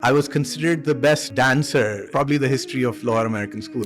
I was considered the best dancer, probably the history of Lower American School.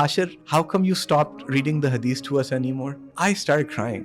Hashir, how come you stopped reading the hadith to us anymore? I started crying.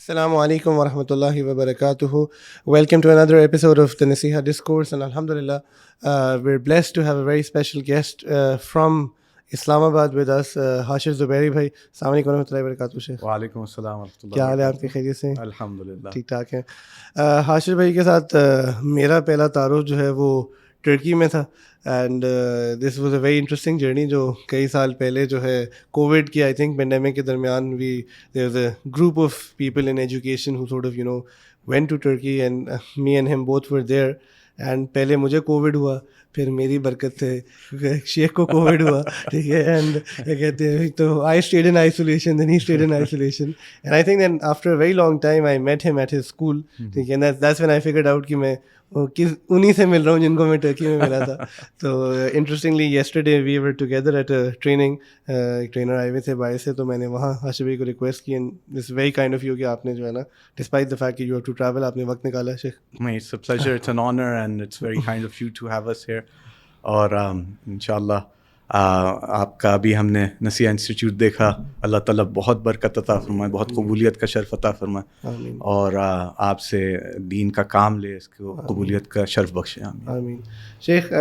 Assalamu alaikum wa rahmatullahi wa barakatuhu. Welcome to another episode of the Nasiha Discourse, and alhamdulillah, we're blessed to have a very special guest from Islamabad with us, Hashir Zubairi bhai. Assalamu alaikum wa rahmatullahi wa barakatuhu Sheikh. wa alaikum assalam wa rahmatullahi। کیا حال ہے آپ کے؟ خیریت سے؟ الحمدللہ ٹھیک ٹھاک ہے۔ ہاشر بھائی کے ساتھ میرا پہلا تعارف جو ہے وہ ٹرکی میں تھا، and this was a very interesting journey جو کئی سال پہلے جو ہے کووڈ کی آئی تھنک پینڈیمک کے درمیان there was a group of people in education who sort of went to Turkey and me and him both were there, and پہلے مجھے کووڈ ہوا، پھر میری برکت سے شیخ کو کووڈ ہوا، ٹھیک ہے، اینڈ کیا کہتے ہیں، تو I stayed in isolation, then he stayed in isolation, and I think then after a very long time I met him at his school, ٹھیک ہے، that's when I figured out کہ میں انہیں سے مل رہا ہوں جن کو میں ٹرکی میں ملا تھا۔ تو interestingly yesterday we were together at a training, ایک ٹرینر آئے ہوئے تھے باعث سے، تو میں نے وہاں ہاشر بھائی کو ریکویسٹ کی، and this very kind of you کہ آپ نے جو ہے نا ڈسپائٹ دا فیکٹ کہ یو ہیو ٹو ٹریول، آپ نے وقت نکالا ہے شیخ۔ It's a pleasure, it's an honor and it's very kind of you to have us here. اور انشاءاللہ آپ کا بھی ہم نے نصیحہ انسٹیٹیوٹ دیکھا، اللہ تعالیٰ بہت برکت عطا فرمائے، بہت قبولیت کا شرف عطا فرمائے، اور آپ سے دین کا کام لے، اس کو قبولیت کا شرف بخشے، آمین۔ شیخ،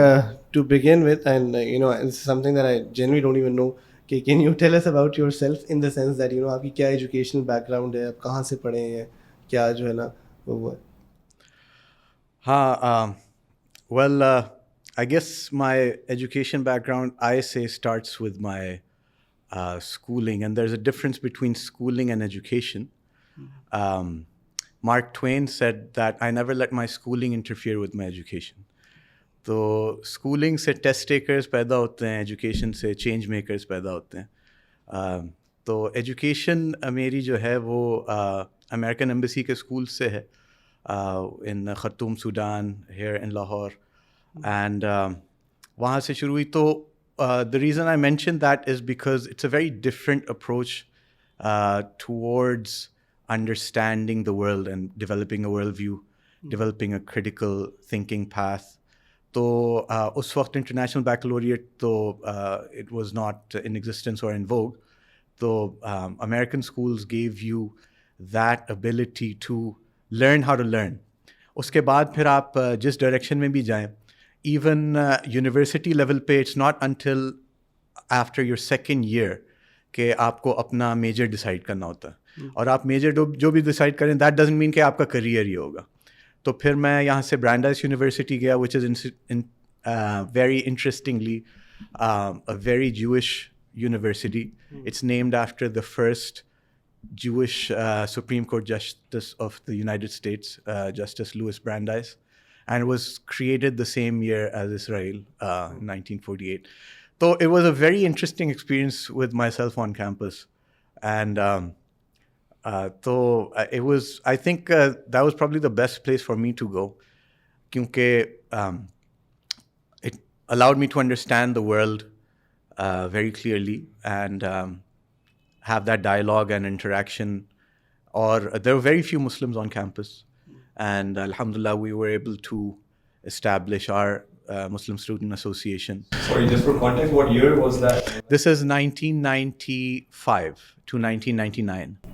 to begin with, and something that I generally don't even know, کہ can you tell us about yourself in the sense that آپ کی کیا ایجوکیشنل بیک گراؤنڈ ہے، آپ کہاں سے پڑھے ہیں، کیا جو ہے نا وہ ہے؟ ہاں، well, I guess my education background, I say, starts with my schooling, and there's a difference between schooling and education. Mark Twain said that I never let my schooling interfere with my education. تو schooling سے test takers پیدا ہوتے ہیں، education سے change makers پیدا ہوتے ہیں۔ تو education میری جو ہے وہ American Embassy کے اسکول سے ہے، in Khartoum Sudan, here in Lahore. And وہاں سے شروع ہوئی۔ تو the reason I mention that is because it's a very different approach towards understanding the world and developing a worldview, developing a critical thinking path. تو اس وقت international بیکلوریٹ تو it was not in existence or in vogue. تو American schools gave you that ability to learn how to learn. اس کے بعد پھر آپ جس direction میں بھی جائیں، ایون یونیورسٹی لیول پہ it's not until after your second year کہ آپ کو اپنا میجر ڈیسائڈ کرنا ہوتا ہے، اور آپ میجر جو بھی ڈیسائڈ کریں دیٹ ڈزنٹ مین کہ آپ کا کریئر ہی ہوگا۔ تو پھر میں یہاں سے برانڈائز یونیورسٹی گیا، وچ از very interestingly, a very Jewish university. It's named after the first Jewish Supreme Court Justice of the United States, Justice Louis Brandeis, and it was created the same year as Israel, in 1948. So it was a very interesting experience with myself on campus. And it was, I think that was probably the best place for me to go, because it allowed me to understand the world very clearly and have that dialogue and interaction. Or there were very few Muslims on campus, and alhamdulillah we were able to establish our Muslim Student Association. Sorry, just for context, what year was that? This is 1995 to 1999.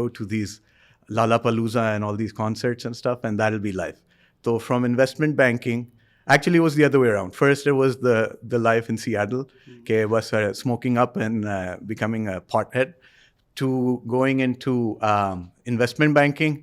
go to these Lollapalooza and all these concerts and stuff, and that'll be life. So from investment banking, actually it was the other way around. First it was the life in Seattle, okay, was smoking up and becoming a pothead, to going into investment banking,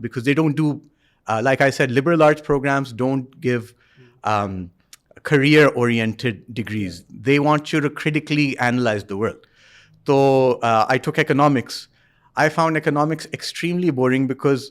because they don't do like I said, liberal arts programs don't give career-oriented degrees. They want you to critically analyze the world. So I took economics. I found economics extremely boring because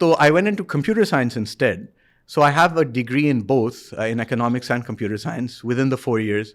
So I went into computer science instead. So I have a degree in both, in economics and computer science within the 4 years.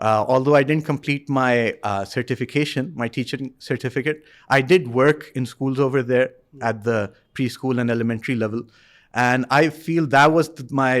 Although I didn't complete my certification, my teaching certificate, I did work in schools over there at the preschool and elementary level, and I feel that was my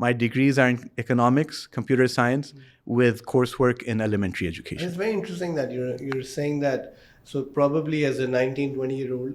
my degrees are in economics, computer science, with coursework in elementary education. It's very interesting that you're saying that. So probably as a 19-20-year-old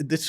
it's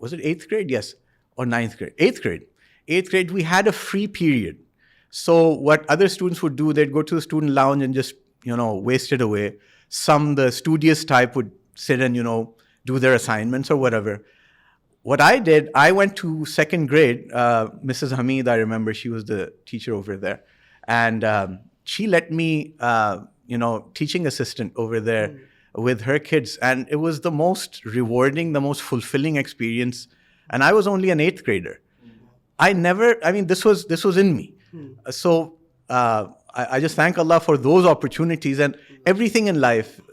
was it 8th grade? Yes, or 9th grade? 8th grade. 8th grade we had a free period. So what other students would do, they'd go to the student lounge and just waste it away. Some, the studious type, would sit and do their assignments or whatever. What I did, I went to 2nd grade. Mrs. Hamid, I remember, she was the teacher over there, and she let me teaching assistant over there with her kids, and it was the most rewarding, the most fulfilling experience. And I was only an 8th grader. This was in me. So I just thank Allah for those opportunities. And everything in life,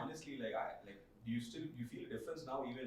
honestly, you feel a difference now, even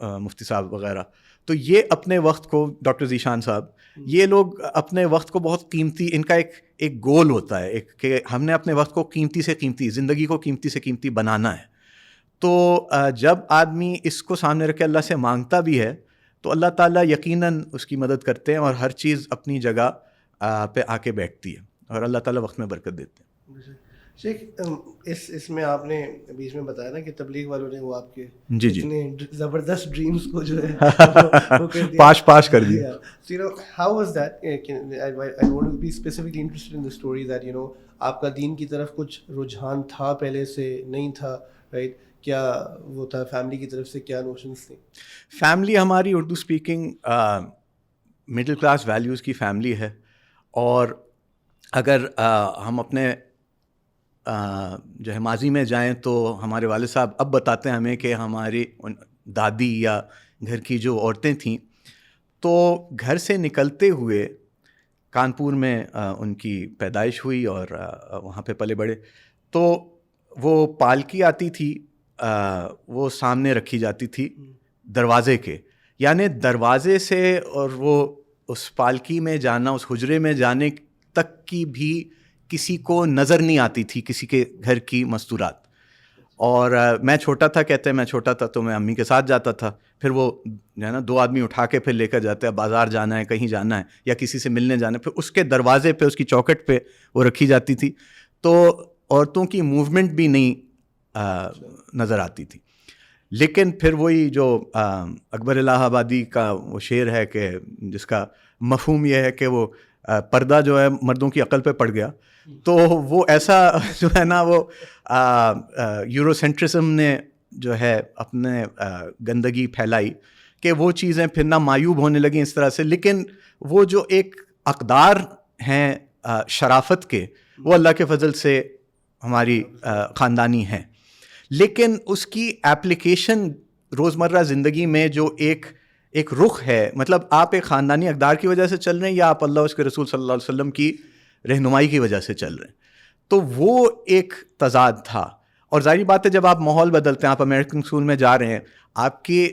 مفتی صاحب وغیرہ. تو یہ اپنے وقت کو, doctor Zeeshan صاحب, یہ لوگ اپنے وقت کو بہت قیمتی, ان کا ایک گول ہوتا ہے ایک کہ ہم نے اپنے وقت کو قیمتی سے قیمتی, زندگی کو قیمتی سے قیمتی بنانا ہے. تو جب آدمی اس کو سامنے رکھ کے اللہ سے مانگتا بھی ہے تو اللہ تعالیٰ یقیناً اس کی مدد کرتے ہیں اور ہر چیز اپنی جگہ پہ آ کے بیٹھتی ہے اور اللہ تعالیٰ وقت میں برکت دیتے ہیں. شیخ اس میں آپ نے بیچ میں بتایا نا کہ تبلیغ والوں نے وہ آپ کے جی اتنے زبردست ڈریمز کو جو ہے پاش کر دیا. So, how was that? I want to be specifically interested in the story that, آپ کا دین کی طرف کچھ رجحان تھا پہلے سے, نہیں تھا, رائٹ؟ کیا وہ تھا فیملی کی طرف سے, کیا نوشنس تھیں؟ فیملی ہماری Urdu speaking middle class values کی فیملی ہے, اور اگر ہم اپنے جو ہے ماضی میں جائیں تو ہمارے والد صاحب اب بتاتے ہیں ہمیں کہ ہماری دادی یا گھر کی جو عورتیں تھیں تو گھر سے نکلتے ہوئے کانپور میں ان کی پیدائش ہوئی اور وہاں پہ پلے بڑھے. تو وہ پالکی آتی تھی, وہ سامنے رکھی جاتی تھی دروازے کے, یعنی دروازے سے اور وہ اس پالکی میں جانا, اس حجرے میں جانے تک کی بھی کسی کو نظر نہیں آتی تھی کسی کے گھر کی مستورات. اور میں چھوٹا تھا, کہتے ہیں میں چھوٹا تھا تو میں امی کے ساتھ جاتا تھا, پھر وہ جو ہے نا 2 آدمی اٹھا کے پھر لے کر جاتے ہیں, بازار جانا ہے, کہیں جانا ہے یا کسی سے ملنے جانا ہے, پھر اس کے دروازے پہ اس کی چوکھٹ پہ وہ رکھی جاتی تھی. تو عورتوں کی موومنٹ بھی نہیں نظر آتی تھی. لیکن پھر وہی جو اکبر الہ آبادی کا وہ شعر ہے کہ جس کا مفہوم یہ ہے کہ وہ پردہ جو ہے مردوں کی عقل پہ پڑ گیا, تو وہ ایسا جو ہے نا وہ یورو سینٹرزم نے جو ہے اپنے گندگی پھیلائی کہ وہ چیزیں پھر نہ معیوب ہونے لگیں اس طرح سے. لیکن وہ جو ایک اقدار ہیں شرافت کے, وہ اللہ کے فضل سے ہماری خاندانی ہیں, لیکن اس کی ایپلیکیشن روزمرہ زندگی میں جو ایک رخ ہے, مطلب آپ ایک خاندانی اقدار کی وجہ سے چل رہے ہیں یا آپ اللہ اس کے رسول صلی اللہ علیہ وسلم کی رہنمائی کی وجہ سے چل رہے ہیں, تو وہ ایک تضاد تھا. اور ظاہری بات ہے جب آپ ماحول بدلتے ہیں, آپ امریکن اسکول میں جا رہے ہیں, آپ کی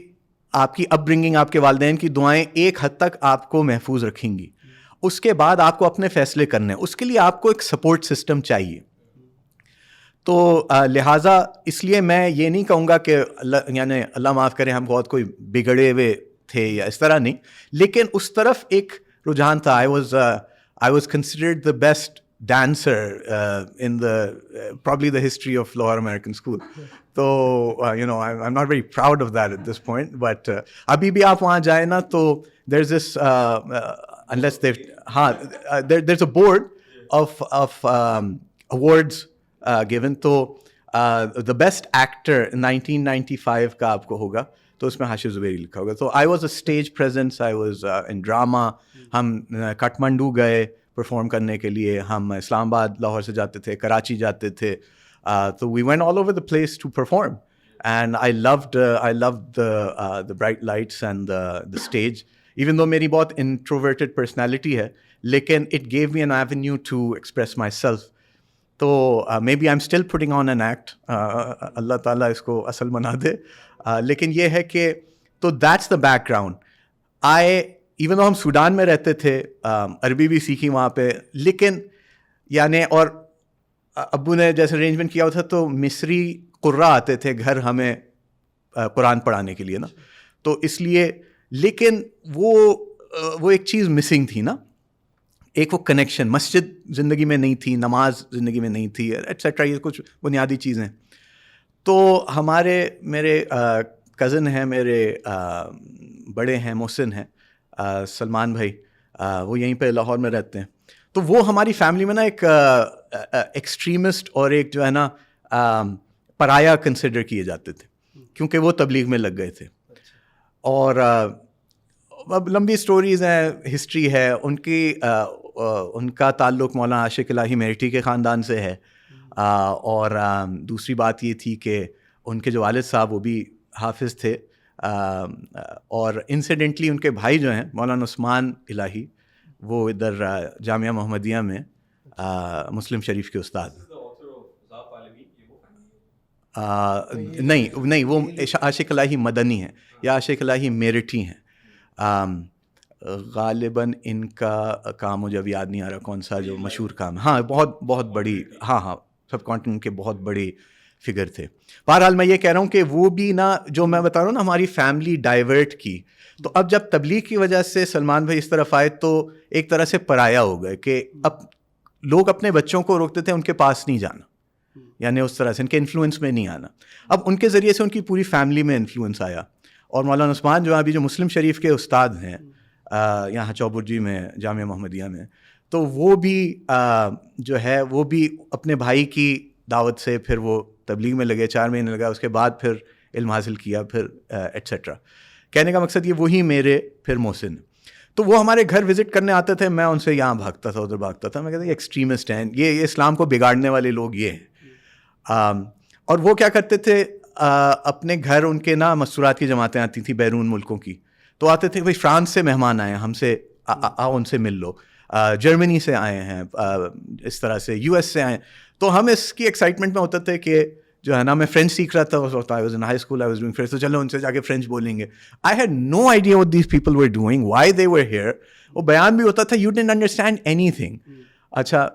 اپ برنگنگ, آپ کے والدین کی دعائیں ایک حد تک آپ کو محفوظ رکھیں گی. اس کے بعد آپ کو اپنے فیصلے کرنے ہیں, اس کے لیے آپ کو ایک سپورٹ سسٹم چاہیے. تو لہٰذا اس لیے میں یہ نہیں کہوں گا کہ اللہ معاف کرے ہم بہت کوئی بگڑے ہوئے تھے یا اس طرح نہیں, لیکن اس طرف ایک رجحان تھا. I was considered the best dancer in probably the history of Lower American School. So I'm not very proud of that at this point, but abhi bhi aap wahan jaye na to there's this unless there's a board of awards given. تو the best actor 1995 کا آپ کو ہوگا تو اس میں حاشر زبیری لکھا ہوگا. تو I was a stage presence, I was in drama. ہم کٹمنڈو گئے پرفارم کرنے کے لیے, ہم اسلام آباد لاہور سے جاتے تھے, کراچی جاتے تھے, تو we went all over the place to perform and I loved the bright lights and the stage, even though میری بہت introverted personality ہے, لیکن it gave me an avenue to express myself. تو maybe I'm still putting on an act, اللہ تعالیٰ اس کو اصل بنا دے, لیکن یہ ہے کہ تو that's the background. Even though ہم سوڈان میں رہتے تھے, عربی بھی سیکھی وہاں پہ, لیکن یعنی اور ابو نے جیسے ارینجمنٹ کیا ہوا تھا تو مصری قرہ آتے تھے گھر ہمیں قرآن پڑھانے کے لیے نا, تو اس لیے, لیکن وہ ایک چیز مسنگ تھی نا, ایک وہ کنیکشن. مسجد زندگی میں نہیں تھی, نماز زندگی میں نہیں تھی, ایٹسیٹرا, یہ کچھ بنیادی چیزیں. تو میرے کزن ہیں, میرے بڑے ہیں, محسن ہیں, سلمان بھائی, وہ یہیں پہ لاہور میں رہتے ہیں. تو وہ ہماری فیملی میں نا ایک ایکسٹریمسٹ اور ایک جو ہے نا پرایا کنسیڈر کیے جاتے تھے, کیونکہ وہ تبلیغ میں لگ گئے تھے. اور اب لمبی سٹوریز ہیں, ہسٹری ہے ان کا تعلق مولانا عاشق الہی میرٹھی کے خاندان سے ہے. اور دوسری بات یہ تھی کہ ان کے جو والد صاحب وہ بھی حافظ تھے, اور انسیڈنٹلی ان کے بھائی جو ہیں مولانا عثمان الہی, وہ ادھر جامعہ محمدیہ میں مسلم شریف کے استاد. نہیں وہ عاشق الہی مدنی ہیں یا عاشق الہی میرٹھی ہیں. غالباً ان کا کام مجھے اب یاد نہیں آ رہا کون سا جو مشہور کام ہے. ہاں بہت بڑی, ہاں سب کانٹیننٹ کے بہت بڑی فگر تھے. بہرحال میں یہ کہہ رہا ہوں کہ وہ بھی نا, جو میں بتا رہا ہوں نا, ہماری فیملی ڈائیورٹ کی. تو اب جب تبلیغ کی وجہ سے سلمان بھائی اس طرف آئے تو ایک طرح سے پرایا ہو گئے کہ اب لوگ اپنے بچوں کو روکتے تھے ان کے پاس نہیں جانا, یعنی اس طرح سے ان کے انفلوئنس میں نہیں آنا. اب ان کے ذریعے سے ان کی پوری فیملی میں انفلوئنس آیا. اور مولانا عثمان جو ابھی جو مسلم شریف کے استاد ہیں یہاں چوبرجی میں جامعہ محمدیہ میں, تو وہ بھی جو ہے وہ بھی اپنے بھائی کی دعوت سے پھر وہ تبلیغ میں لگے, 4 مہینے لگا, اس کے بعد پھر علم حاصل کیا, پھر ایٹسیٹرا. کہنے کا مقصد یہ وہی میرے پھر محسن, تو وہ ہمارے گھر وزٹ کرنے آتے تھے, میں ان سے یہاں بھاگتا تھا ادھر بھاگتا تھا. میں کہتا یہ ایکسٹریمسٹ ہیں, یہ اسلام کو بگاڑنے والے لوگ یہ ہیں. اور وہ کیا کرتے تھے, اپنے گھر ان کے نا مستورات کی جماعتیں آتی تھیں بیرون ملکوں کی, تو آتے تھے بھائی فرانس سے مہمان آئے ہیں ہم سے, آؤ ان سے مل لو, جرمنی سے آئے ہیں, اس طرح سے یو ایس سے آئے ہیں. تو ہم اس کی ایکسائٹمنٹ میں ہوتے تھے کہ جو ہے نا, میں فرینچ سیکھ رہا تھا اس وقت, I was in high school, I was doing French, تو چلو ان سے جا کے فرینچ بولیں گے. I had no idea what these people were doing, why they were here. وہ بیان بھی ہوتا تھا, یو ڈنٹ انڈرسٹینڈ اینی تھنگ. اچھا,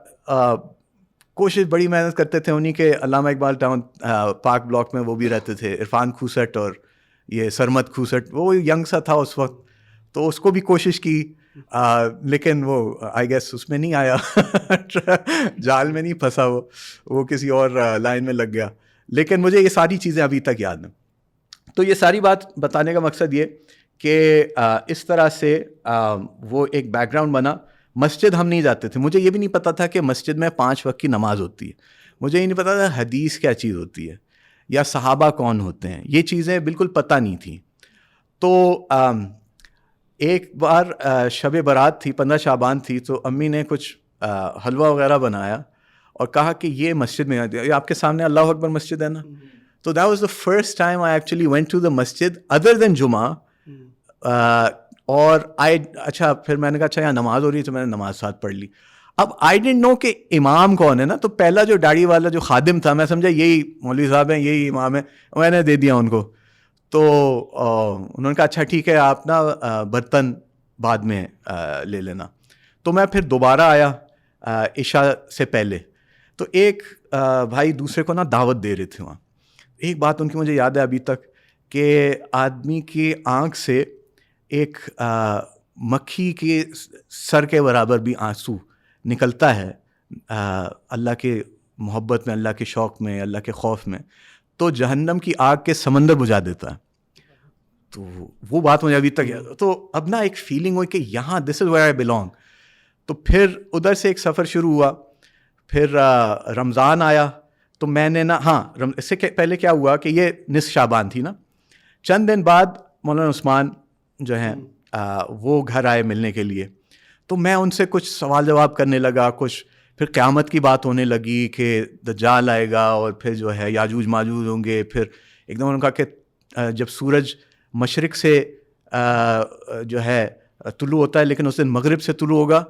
کوشش بڑی محنت کرتے تھے انہیں کے علامہ اقبال ٹاؤن پارک بلاک میں وہ بھی رہتے تھے, عرفان کھوسٹ اور یہ سرمد کھوسٹ, وہ ینگ سا تھا اس وقت, تو اس کو بھی کوشش کی, لیکن وہ آئی گیس اس میں نہیں آیا, جال میں نہیں پھنسا, وہ کسی اور لائن میں لگ گیا. لیکن مجھے یہ ساری چیزیں ابھی تک یاد ہیں. تو یہ ساری بات بتانے کا مقصد یہ کہ اس طرح سے وہ ایک بیک گراؤنڈ بنا. مسجد ہم نہیں جاتے تھے, مجھے یہ بھی نہیں پتا تھا کہ مسجد میں 5 وقت کی نماز ہوتی ہے, مجھے یہ نہیں پتا تھا حدیث کیا چیز ہوتی ہے یا صحابہ کون ہوتے ہیں, یہ چیزیں بالکل پتہ نہیں تھیں. تو ایک بار شب برات تھی, 15 شعبان تھی, تو امی نے کچھ حلوہ وغیرہ بنایا اور کہا کہ یہ مسجد میں, یہ آپ کے سامنے اللہ اکبر مسجد ہے نا, تو that was the first time I actually went to the مسجد ادر دین جمعہ. اور اچھا پھر میں نے کہا اچھا یہاں نماز ہو رہی ہے, تو میں نے نماز ساتھ پڑھ لی. اب آئی ڈنٹ نو کہ امام کون ہے نا, تو پہلا جو داڑھی والا جو خادم تھا, میں سمجھا یہی مولوی صاحب ہیں, یہی امام ہے, میں نے دے دیا ان کو. تو انہوں نے کہا اچھا ٹھیک ہے, آپ نا برتن بعد میں لے لینا. تو میں پھر دوبارہ آیا عشاء سے پہلے, تو ایک بھائی دوسرے کو نا دعوت دے رہے تھے وہاں. ایک بات ان کی مجھے یاد ہے ابھی تک کہ آدمی کی آنکھ سے ایک مکھی کے سر کے برابر بھی آنسو نکلتا ہے اللہ کے محبت میں, اللہ کے شوق میں, اللہ کے خوف میں, تو جہنم کی آگ کے سمندر بجھا دیتا ہے. تو وہ بات مجھے ابھی تک یاد. تو اب نا ایک فیلنگ ہوئی کہ یہاں دس از ویئر آئی بلانگ. تو پھر ادھر سے ایک سفر شروع ہوا. پھر رمضان آیا, تو میں نے نا, ہاں اس سے پہلے کیا ہوا کہ یہ نصف شعبان تھی نا, چند دن بعد مولانا عثمان جو ہیں وہ گھر آئے ملنے کے لیے. تو میں ان سے کچھ سوال جواب کرنے لگا, کچھ پھر قیامت کی بات ہونے لگی کہ دجال آئے گا اور پھر جو ہے یاجوج ماجوج ہوں گے. پھر ایک دم انہوں نے کہا کہ جب سورج مشرق سے جو ہے طلوع ہوتا ہے لیکن اس دن مغرب سے طلوع ہوگا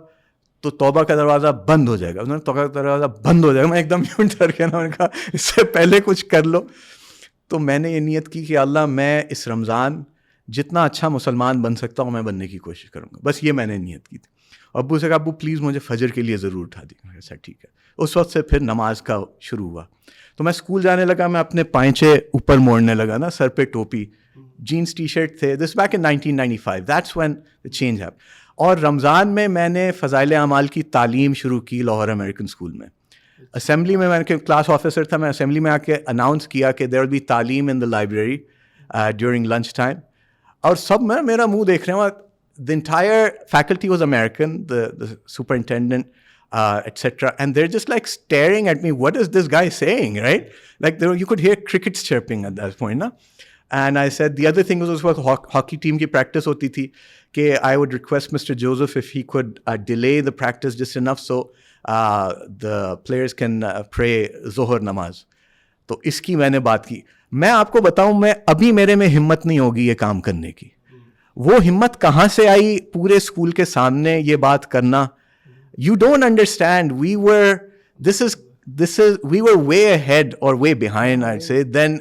تو توبہ کا دروازہ بند ہو جائے گا. انہوں نے توبہ کا دروازہ بند ہو جائے گا. میں ایک دم یوں ڈر کے نا, انہوں نے کہا اس سے پہلے کچھ کر لو. تو میں نے یہ نیت کی کہ اللہ میں اس رمضان جتنا اچھا مسلمان بن سکتا ہوں میں بننے کی کوشش کروں گا. بس یہ میں نے نیت کی تھی. ابو سے کہا ابو پلیز مجھے فجر کے لیے ضرور اٹھا دی. ایسا ٹھیک ہے. اس وقت سے پھر نماز کا شروع ہوا. تو میں اسکول جانے لگا, میں اپنے پائنچے اوپر موڑنے لگا نا, سر پہ ٹوپی, جینس ٹی شرٹ تھے. دس back in 1995, that's when the change happen. اور رمضان میں نے فضائل اعمال کی تعلیم شروع کی لاہور امریکن اسکول میں. اسمبلی میں نے کلاس آفیسر تھا, میں اسمبلی میں آ کے اناؤنس کیا کہ دیر ول بی تعلیم in the library during lunch time. اور سب میں میرا منہ دیکھ رہے ہیں. The entire faculty was American, the superintendent, etc. And they're just like staring at me. What is this guy saying, right? Like you could hear crickets chirping at that point, na? And I said, the other thing was also hockey team ki practice hoti thi, کہ I would request Mr. Joseph if he could delay the practice just enough so the players can pray Zohar namaz. تو اس کی میں نے بات کی. میں آپ کو بتاؤں, میں ابھی میرے میں ہمت نہیں ہوگی یہ کام کرنے کی. وہ ہمت کہاں سے آئی پورے اسکول کے سامنے یہ بات کرنا. You don't understand, we were, this is this is, we were way ahead or way behind, I'd say. Then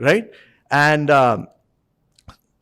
right? And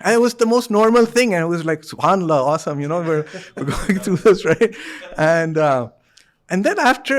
And it was the most normal thing, and it was like subhanallah, awesome, you know, we're going through this, right? And then after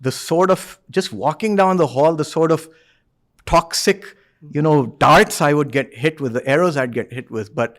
the sort of just walking down the hall, the sort of toxic, you know, darts I would get hit with, the arrows I'd get hit with. But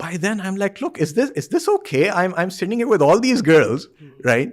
By then I'm like, look, is this okay? I'm sitting here with all these girls, right?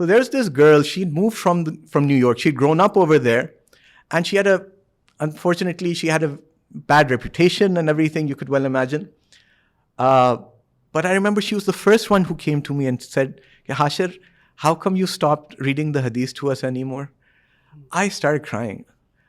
so there's this girl, she'd moved from New York, she'd grown up over there, and she had unfortunately she had a bad reputation and everything, you could well imagine. But I remember she was the first one who came to me and said, Hashir, how come you stopped reading the hadith to us anymore? I started crying.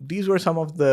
these were some of the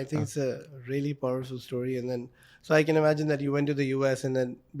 I think it's a really powerful story. And then so I can imagine that you went to the US, and then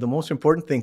the most important thing.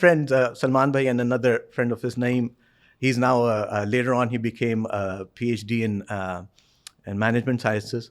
friend Salman bhai and another friend of his, Naeem, he's now later on he became a PhD in management sciences.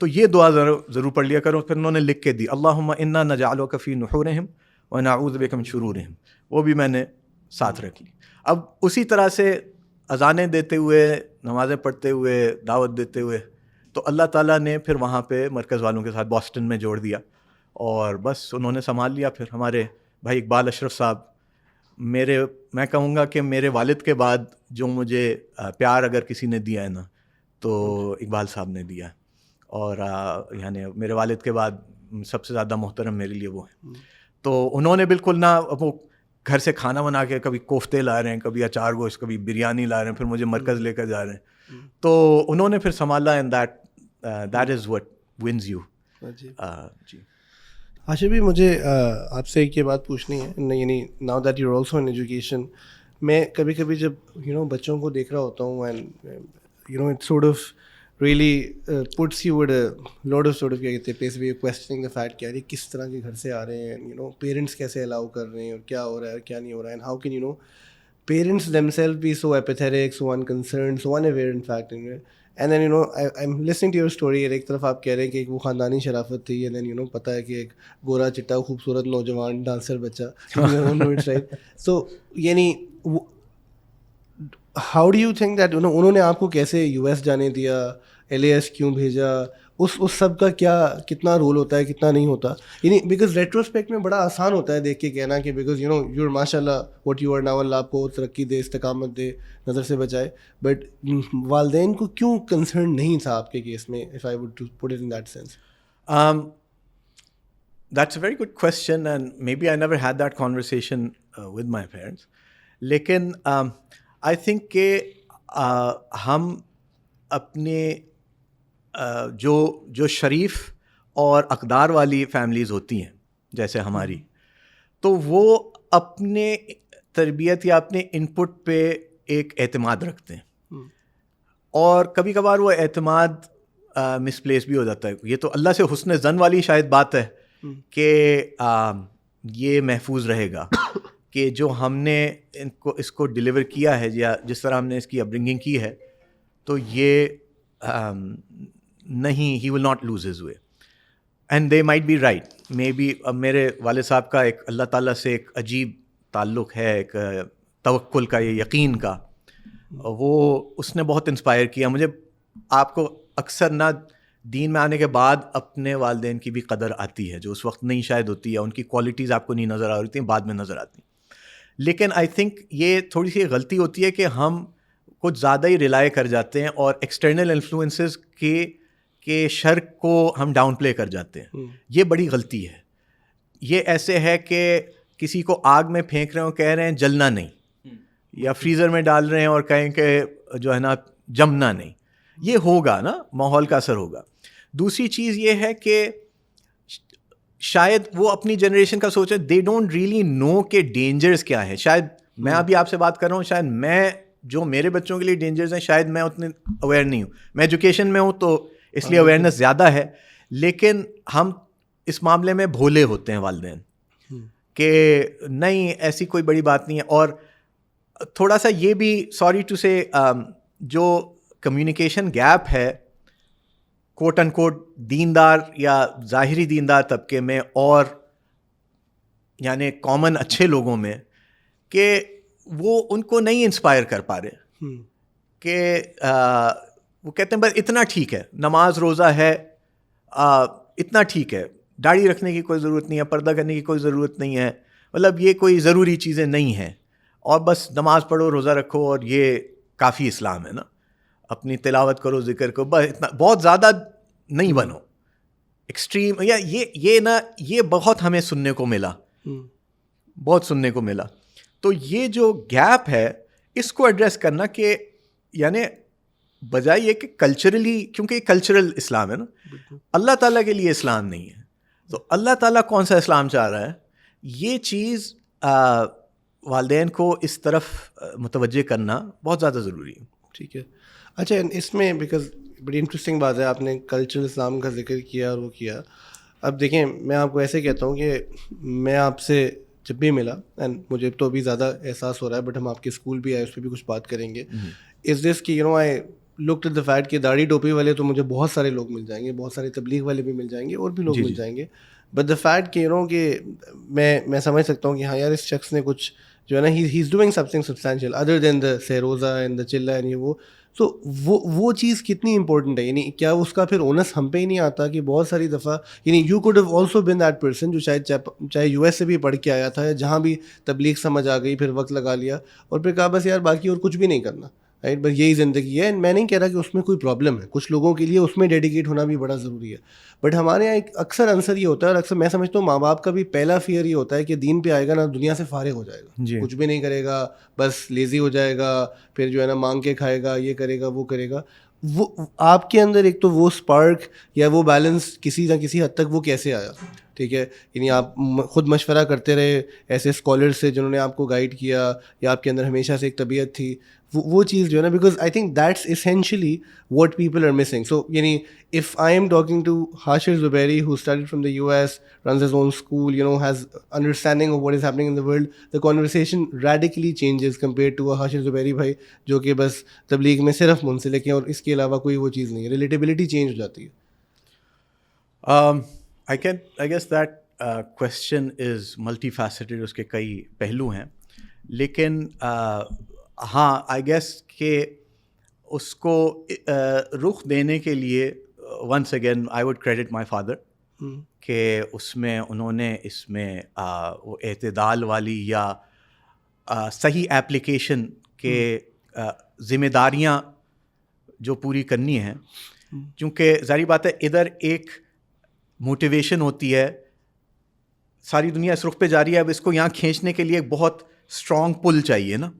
تو یہ دعا ضرور پڑھ لیا کرو. پھر انہوں نے لکھ کے دی اللہم انا نجعلک فی نحورہم ونعوذ بک من شرورہم, وہ بھی میں نے ساتھ رکھ لی. اب اسی طرح سے اذانیں دیتے ہوئے, نمازیں پڑھتے ہوئے, دعوت دیتے ہوئے, تو اللہ تعالیٰ نے پھر وہاں پہ مرکز والوں کے ساتھ بoston میں جوڑ دیا, اور بس انہوں نے سنبھال لیا. پھر ہمارے بھائی اقبال اشرف صاحب, میں کہوں گا کہ میرے والد کے بعد جو مجھے پیار اگر کسی نے دیا ہے نا تو اقبال صاحب نے دیا, اور یعنی میرے والد کے بعد سب سے زیادہ محترم میرے لیے وہ ہیں. تو انہوں نے بالکل نہ وہ گھر سے کھانا بنا کے کبھی کوفتے لا رہے ہیں, کبھی اچار گوشت, کبھی بریانی لا رہے ہیں, پھر مجھے مرکز لے کر جا رہے ہیں. تو انہوں نے پھر سنبھالا, and that is what wins you. جی عاشق بھی مجھے آپ سے ایک یہ بات پوچھنی ہے, یعنی now that you are also in education, میں کبھی کبھی جب بچوں کو دیکھ رہا ہوتا ہوں and it sort of really puts you at a lot of sort of کیا کہتے ہیں place where you're questioning the fact کہ یار یہ کس طرح کے گھر سے آ رہے ہیں, پیرنٹس کیسے الاؤ کر رہے ہیں, اور کیا ہو رہا ہے اور کیا نہیں ہو رہا ہے, and how can parents themselves be so apathetic, so unconcerned, so unaware in fact. And then I'm listening to your story, ایک طرف آپ کہہ رہے ہیں کہ ایک وہ خاندانی شرافت تھی, and then پتہ ہے کہ ایک گورا چٹا خوبصورت نوجوان ڈانسر بچہ. So یعنی how do you think that انہوں نے آپ کو کیسے US جانے دیا, LAS کیوں بھیجا, اس سب کا کتنا رول ہوتا ہے, کتنا نہیں ہوتا, یعنی بیکاز ریٹروسپیکٹ میں بڑا آسان ہوتا ہے دیکھ کے کہنا کہ بیکاز یو ماشاء اللہ واٹ یو آر ناؤ, اللہ آپ کو ترقی دے, استقامت دے, نظر سے بچائے, بٹ والدین کو کیوں کنسرن نہیں تھا آپ کے کیس میں, if I would to put it in that sense? That's a very good question, and maybe I never had that conversation with my parents. لیکن I think کہ ہم اپنے جو شریف اور اقدار والی فیملیز ہوتی ہیں جیسے ہماری, تو وہ اپنے تربیت یا اپنے ان پٹ پہ ایک اعتماد رکھتے ہیں, اور کبھی کبھار وہ اعتماد مس پلیس بھی ہو جاتا ہے. یہ تو اللہ سے حسن ظن والی شاید بات ہے کہ یہ محفوظ رہے گا کہ جو ہم نے اس کو ڈیلیور کیا ہے یا جس طرح ہم نے اس کی اپبرنگنگ کی ہے, تو یہ نہیں, he will not lose his way. And they might be right, maybe. اب میرے والد صاحب کا ایک اللہ تعالیٰ سے ایک عجیب تعلق ہے, ایک توکل کا, یہ یقین کا, وہ اس نے بہت انسپائر کیا مجھے. آپ کو اکثر نہ دین میں آنے کے بعد اپنے والدین کی بھی قدر آتی ہے, جو اس وقت نہیں شاید ہوتی ہے, ان کی کوالٹیز آپ کو نہیں نظر آ رہی ہیں, بعد میں نظر آتی ہیں. لیکن آئی تھنک یہ تھوڑی سی غلطی ہوتی ہے کہ ہم کچھ زیادہ ہی ریلائی کر جاتے ہیں, اور ایکسٹرنل انفلوئنسز کے شر کو ہم ڈاؤن پلے کر جاتے ہیں. یہ بڑی غلطی ہے. یہ ایسے ہے کہ کسی کو آگ میں پھینک رہے ہوں, کہہ رہے ہیں جلنا نہیں, یا فریزر میں ڈال رہے ہیں اور کہیں کہ جو ہے نا جمنا نہیں. یہ ہوگا نا, ماحول کا اثر ہوگا. دوسری چیز یہ ہے کہ شاید وہ اپنی جنریشن کا سوچے, دے ڈونٹ ریئلی نو کہ ڈینجرز کیا ہے. شاید میں ابھی آپ سے بات کر رہا ہوں, شاید میں جو میرے بچوں کے لیے ڈینجرز ہیں شاید میں اتنے اویئر نہیں ہوں. میں ایجوکیشن میں ہوں تو اس لیے اویئرنیس زیادہ ہے, لیکن ہم اس معاملے میں بھولے ہوتے ہیں والدین کہ نہیں ایسی کوئی بڑی بات نہیں ہے. اور تھوڑا سا یہ بھی سوری ٹو سے جو کمیونیکیشن گیپ ہے کوٹ ان کوٹ دیندار یا ظاہری دیندار طبقے میں اور یعنی کامن اچھے لوگوں میں, کہ وہ ان کو نہیں انسپائر کر پا رہے, کہ وہ کہتے ہیں بس اتنا ٹھیک ہے, نماز روزہ ہے اتنا ٹھیک ہے, داڑھی رکھنے کی کوئی ضرورت نہیں ہے, پردہ کرنے کی کوئی ضرورت نہیں ہے, مطلب یہ کوئی ضروری چیزیں نہیں ہیں, اور بس نماز پڑھو, روزہ رکھو, اور یہ کافی اسلام ہے نا, اپنی تلاوت کرو, ذکر کرو, بس اتنا, بہت زیادہ نہیں بنو ایکسٹریم. یا یہ نا یہ بہت ہمیں سننے کو ملا, بہت سننے کو ملا. تو یہ جو گیپ ہے اس کو ایڈریس کرنا, کہ یعنی بجائے یہ کہ کلچرلی, کیونکہ یہ کلچرل اسلام ہے نا, اللہ تعالیٰ کے لیے اسلام نہیں ہے, تو اللہ تعالیٰ کون سا اسلام چاہ رہا ہے, یہ چیز والدین کو اس طرف متوجہ کرنا بہت زیادہ ضروری ہے. ٹھیک ہے. اچھا, اس میں بیکاز بڑی انٹرسٹنگ بات ہے, آپ نے کلچرل اسلام کا ذکر کیا اور وہ کیا. اب دیکھیں, میں آپ کو ایسے کہتا ہوں کہ میں آپ سے جب بھی ملا, اینڈ مجھے تو ابھی زیادہ احساس ہو رہا ہے, بٹ ہم آپ کے اسکول بھی آئے, اس پہ بھی کچھ بات کریں گے, از دس کہ looked at the fact کہ داڑھی ٹوپی والے تو مجھے بہت سارے لوگ مل جائیں گے, بہت سارے تبلیغ والے بھی مل جائیں گے, اور بھی لوگ مل جائیں گے, بٹ دا فیکٹ کہ کہ میں سمجھ سکتا ہوں کہ ہاں یار اس شخص نے کچھ جو ہے نا he is doing something substantial other than the سیروزا اینڈ دا چلا اینڈ وہ, تو وہ چیز کتنی امپورٹنٹ ہے, یعنی کیا اس کا پھر اونس ہم پہ ہی نہیں آتا کہ بہت ساری دفعہ یعنی you could have also been that person جو شاید چاہے یو ایس سے بھی پڑھ کے آیا تھا یا جہاں بھی تبلیغ سمجھ آ گئی, پھر وقت لگا لیا اور پھر کہا بس یار باقی اور کچھ بھی نہیں کرنا, رائٹ, بس یہی زندگی ہے. اینڈ میں نہیں کہہ رہا کہ اس میں کوئی پرابلم ہے, کچھ لوگوں کے لیے اس میں ڈیڈیکیٹ ہونا بھی بڑا ضروری ہے, بٹ ہمارے یہاں ایک اکثر آنسر یہ ہوتا ہے, اور اکثر میں سمجھتا ہوں ماں باپ کا بھی پہلا فیئر یہ ہوتا ہے کہ دین پہ آئے گا نا دنیا سے فارغ ہو جائے گا, کچھ بھی نہیں کرے گا, بس لیزی ہو جائے گا, پھر جو ہے نا مانگ کے کھائے گا, یہ کرے گا وہ کرے گا. وہ آپ کے اندر ایک تو وہ اسپارک یا وہ بیلنس کسی نہ کسی حد تک وہ کیسے آیا, ٹھیک ہے, یعنی آپ خود مشورہ کرتے رہے ایسے اسکالر سے جنہوں نے آپ کو گائیڈ کیا, یا آپ کے اندر ہمیشہ سے ایک طبیعت تھی, وہ چیز جو ہے نا, because I think that's essentially what people are missing. So یعنی if I am talking to Hashir Zubairi, who studied from the US, runs his own school, has understanding of what is happening in the world, the conversation radically changes compared to a Hashir Zubairi bhai جو کہ بس تبلیغ میں صرف منسلک ہیں اور اس کے علاوہ کوئی وہ چیز نہیں ہے, ریلیٹیبلٹی چینج ہو جاتی ہے. I guess that question is multifaceted, اس کے کئی پہلو ہیں, لیکن ہاں آئی گیس کہ اس کو رخ دینے کے لیے once again I would credit my father کہ اس میں انہوں نے اس میں وہ اعتدال والی یا صحیح ایپلیکیشن کے ذمہ داریاں جو پوری کرنی ہیں, کیونکہ ظاہری بات ہے ادھر ایک موٹیویشن ہوتی ہے, ساری دنیا اس رخ پہ جا رہی ہے, اب اس کو یہاں کھینچنے کے لیے ایک بہت اسٹرانگ پل چاہیے نا.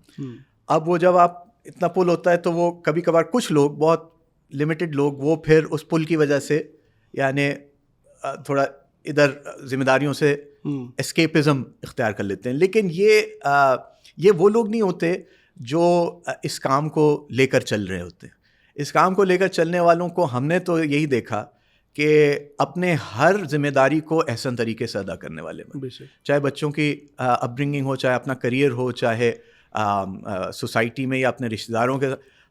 اب وہ جب آپ اتنا پل ہوتا ہے تو وہ کبھی کبھار کچھ لوگ, بہت لمیٹڈ لوگ, وہ پھر اس پل کی وجہ سے یعنی تھوڑا ادھر ذمہ داریوں سے اسکیپزم اختیار کر لیتے ہیں. لیکن یہ وہ لوگ نہیں ہوتے جو اس کام کو لے کر چل رہے ہوتے ہیں. اس کام کو لے کر چلنے والوں کو ہم نے تو یہی دیکھا کہ اپنے ہر ذمہ داری کو احسن طریقے سے ادا کرنے والے میں, چاہے بچوں کی اپ برنگنگ ہو, چاہے اپنا کریئر ہو, چاہے سوسائٹی میں یا اپنے رشتہ داروں کے,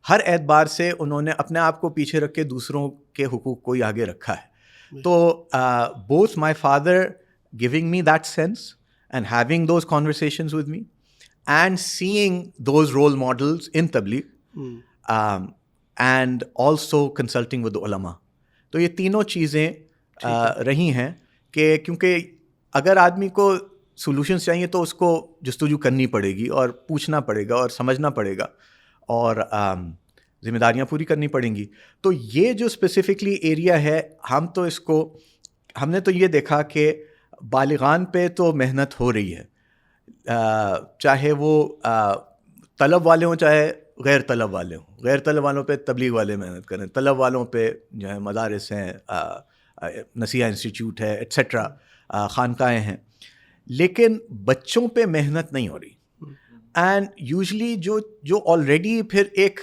ہر اعتبار سے انہوں نے اپنے آپ کو پیچھے رکھ کے دوسروں کے حقوق کو ہی آگے رکھا ہے. تو both my father giving me that sense and having those conversations with me and seeing those role models in تبلیغ اینڈ آلسو کنسلٹنگ ود علماء, تو یہ تینوں چیزیں رہی ہیں کہ کیونکہ اگر آدمی کو سولوشنس چاہیے تو اس کو جستجو کرنی پڑے گی اور پوچھنا پڑے گا اور سمجھنا پڑے گا اور ذمہ داریاں پوری کرنی پڑیں گی. تو یہ جو اسپیسیفکلی ایریا ہے, ہم نے تو یہ دیکھا کہ بالغان پہ تو محنت ہو رہی ہے, چاہے وہ طلب والے ہوں چاہے غیر طلب والے ہوں. غیر طلب والوں پہ تبلیغ والے محنت کریں, طلب والوں پہ جو ہے مدارس ہیں, نصیحہ انسٹیٹیوٹ ہے, ایٹسیٹرا, خانقاہیں ہیں, لیکن بچوں پہ محنت نہیں ہو رہی. اینڈ یوزلی جو آلریڈی پھر ایک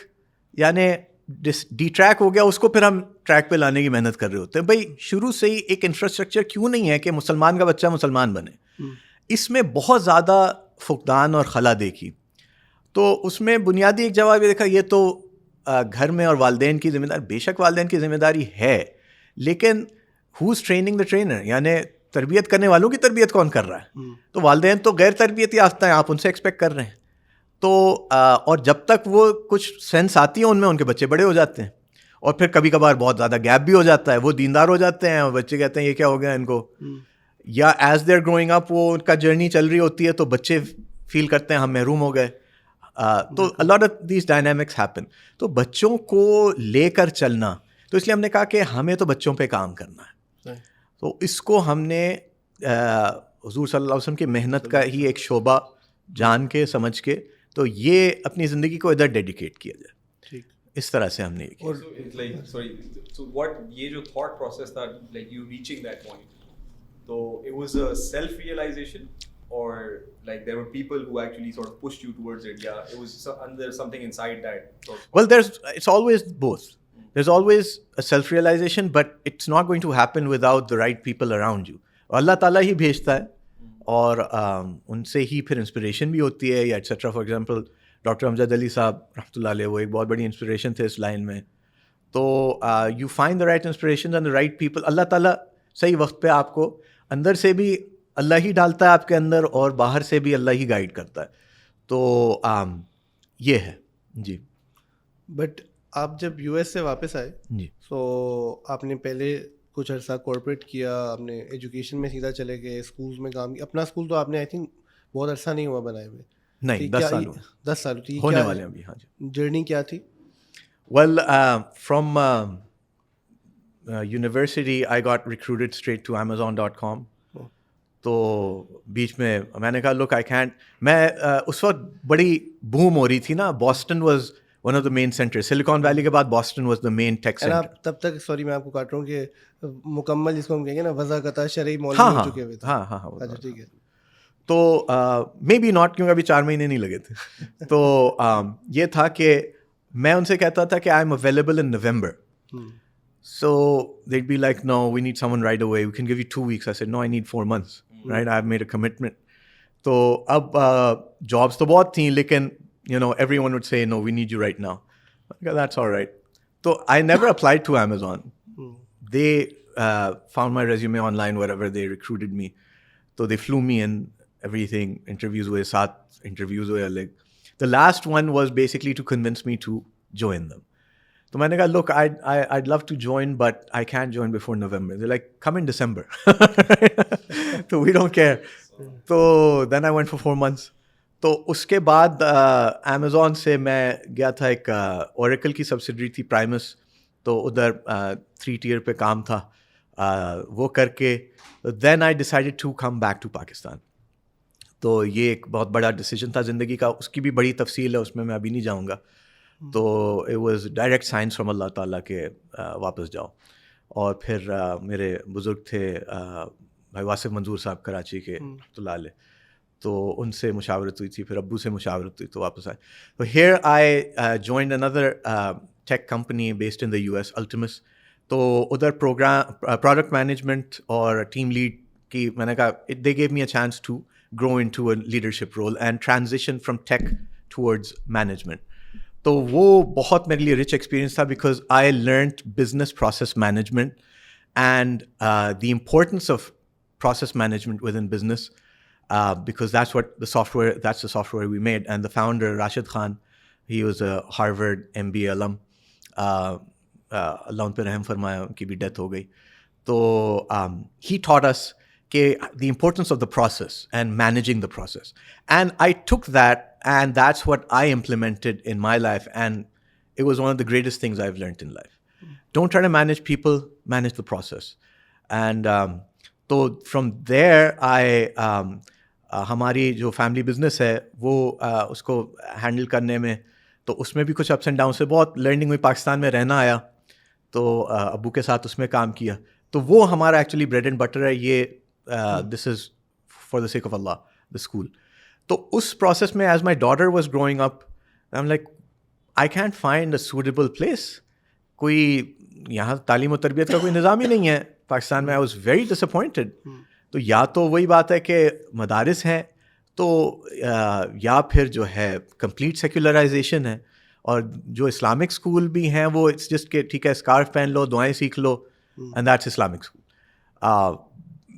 یعنی ڈی ٹریک ہو گیا, اس کو پھر ہم ٹریک پہ لانے کی محنت کر رہے ہوتے ہیں. بھائی شروع سے ہی ایک انفراسٹرکچر کیوں نہیں ہے کہ مسلمان کا بچہ مسلمان بنے؟ اس میں بہت زیادہ فقدان اور خلا دیکھی. تو اس میں بنیادی ایک جواب یہ دیکھا, یہ تو گھر میں اور والدین کی ذمہ داری, بے شک والدین کی ذمہ داری ہے, لیکن ہو از ٹریننگ دا ٹرینر, یعنی تربیت کرنے والوں کی تربیت کون کر رہا ہے؟ تو والدین تو غیر تربیت یافتہ ہیں, آپ ان سے ایکسپیکٹ کر رہے ہیں. تو اور جب تک وہ کچھ سینس آتی ہے ان میں, ان کے بچے بڑے ہو جاتے ہیں, اور پھر کبھی کبھار بہت زیادہ گیپ بھی ہو جاتا ہے, وہ دیندار ہو جاتے ہیں اور بچے کہتے ہیں یہ کیا ہو گیا ان کو, یا as they are growing up وہ ان کا جرنی چل رہی ہوتی ہے تو بچے فیل کرتے ہیں ہم محروم ہو گئے. تو a lot of these dynamics happen. تو بچوں کو لے کر چلنا, تو اس لیے ہم نے کہا کہ ہمیں تو بچوں پہ کام کرنا ہے. تو اس کو ہم نے حضور صلی اللہ علیہ وسلم کی محنت کا ہی ایک شعبہ جان کے سمجھ کے تو یہ اپنی زندگی کو ادھر ڈیڈیکیٹ کیا جائے. اس طرح سے ہم نے یہ کیا. So what یہ جو thought process تھا, like you reaching that point, so it was a self realization or like there were people who actually sort of pushed you towards it? Yeah, it was under something inside that sort of... Well, it's always both. There's always a self realization, but it's not going to happen without the right people around you. اللہ تعالیٰ ہی بھیجتا ہے اور ان سے ہی پھر inspiration بھی ہوتی ہے یا ایٹسیٹرا. فار ایگزامپل ڈاکٹر امجد علی صاحب رحمۃ اللہ علیہ, وہ ایک بہت بڑی انسپریشن تھے اس لائن میں. تو you find the right inspiration and the right people. Allah تعالیٰ صحیح وقت پہ آپ کو اندر سے بھی اللہ ہی ڈالتا ہے آپ کے اندر, اور باہر سے بھی اللہ ہی گائیڈ کرتا ہے. تو یہ ہے جی. بٹ آپ جب یو ایس سے واپس آئے جی سو آپ نے پہلے کچھ عرصہ کارپوریٹ کیا, آپ نے ایجوکیشن میں سیدھا چلے گئے, اسکولس میں کام کیا. اپنا اسکول تو آپ نے آئی تھنک بہت عرصہ نہیں ہوا بنائے ہوئے, نہیں 10 سال 10 سال تھی ہونے والے ہیں ابھی. ہاں جی. جرنی کیا تھی؟ Well from university I got recruited straight to Amazon.com. تو بیچ میں نے کہا لک آئی کینٹ, میں اس وقت بڑی بوم ہو رہی تھی نا, Boston was one of the main centre, Silicon Valley کے بعد Boston was the main tech centre. آپ تب تک, سوری میں آپ کو کاٹ رہا ہوں, کہ مکمل جس کو ہم کہیں گے نا وضع قطع شرعی مول ہو چکے ہوئے تھے. ہاں اچھا ٹھیک ہے. تو مے بی ناٹ, کیونکہ ابھی 4 مہینے نہیں لگے تھے. تو یہ تھا کہ میں ان سے کہتا تھا کہ I am available in November. So they'd be like, no, we need someone right away. We can give you 2 weeks. I said, no, I need 4 months. Right? I've made a commitment. So ab jobs to bahut thi, lekin you know everyone would say, no, we need you right now. Okay, that's all right. So I never applied to Amazon. They found my resume online wherever they recruited me. So they flew me in, everything, interviews huye, 7 interviews huye. Like the last one was basically to convince me to join them. تو میں نے کہا look, I'd love to join but I can't join before November. They're like, come in December. So we don't care. تو then I went for 4 months. تو اس کے بعد Amazon سے میں گیا تھا, ایک Oracle کی سبسڈری تھی Primus, تو ادھر 3 tier پہ کام تھا, وہ کر کے then I decided to come back to Pakistan. تو یہ ایک بہت بڑا ڈیسیجن تھا زندگی کا, اس کی بھی بڑی تفصیل ہے, اس میں ابھی نہیں جاؤں گا. تو it was direct signs from Allah تعالیٰ کہ واپس جاؤ. اور پھر میرے بزرگ تھے بھائی واصف منظور صاحب کراچی کے رحمۃ اللہ علیہ, تو ان سے مشاورت ہوئی تھی, پھر ابو سے مشاورت ہوئی, تو واپس آئے. تو ہیئر آئی جوائنڈ اندر tech company based in the US, Ultimus. تو ادھر پروڈکٹ مینجمنٹ اور ٹیم لیڈ کی میں نے کہا they gave me a chance to grow into a leadership role and transition from tech towards management. تو وہ بہت میرے لیے رچ ایکسپیرینس تھا, because I learned business process management and the importance of process management within business, because that's the software we made. And the founder, Rashid Khan, he was a Harvard MBA alum. اللہ ان پہ رحم فرمایا, ان کی بھی death ہو گئی. تو he taught us the importance of the process and managing the process. And I took that, and that's what I implemented in my life. And it was one of the greatest things I've learned in life. Don't try to manage people, manage the process. And so from there, ہماری جو family business ہے وہ اس کو handle کرنے میں, تو اس میں بھی کچھ اپس اینڈ ڈاؤن سے بہت لرننگ ہوئی. پاکستان میں رہنا آیا تو ابو کے ساتھ اس میں کام کیا, تو وہ ہمارا ایکچولی بریڈ اینڈ بٹر ہے. یہ this is for the sake of Allah, the school. تو اس پروسیس میں as my daughter was growing up, I am like I can't find a suitable place. کوئی یہاں تعلیم و تربیت کا کوئی نظام ہی نہیں ہے پاکستان میں. I was very disappointed. تو یا تو وہی بات ہے کہ مدارس ہیں, تو یا پھر جو ہے کمپلیٹ سیکولرائزیشن ہے, اور جو اسلامک اسکول بھی ہیں وہ اٹس جسٹ کہ ٹھیک ہے اسکارف پہن لو, دعائیں سیکھ لو, and that's Islamic school.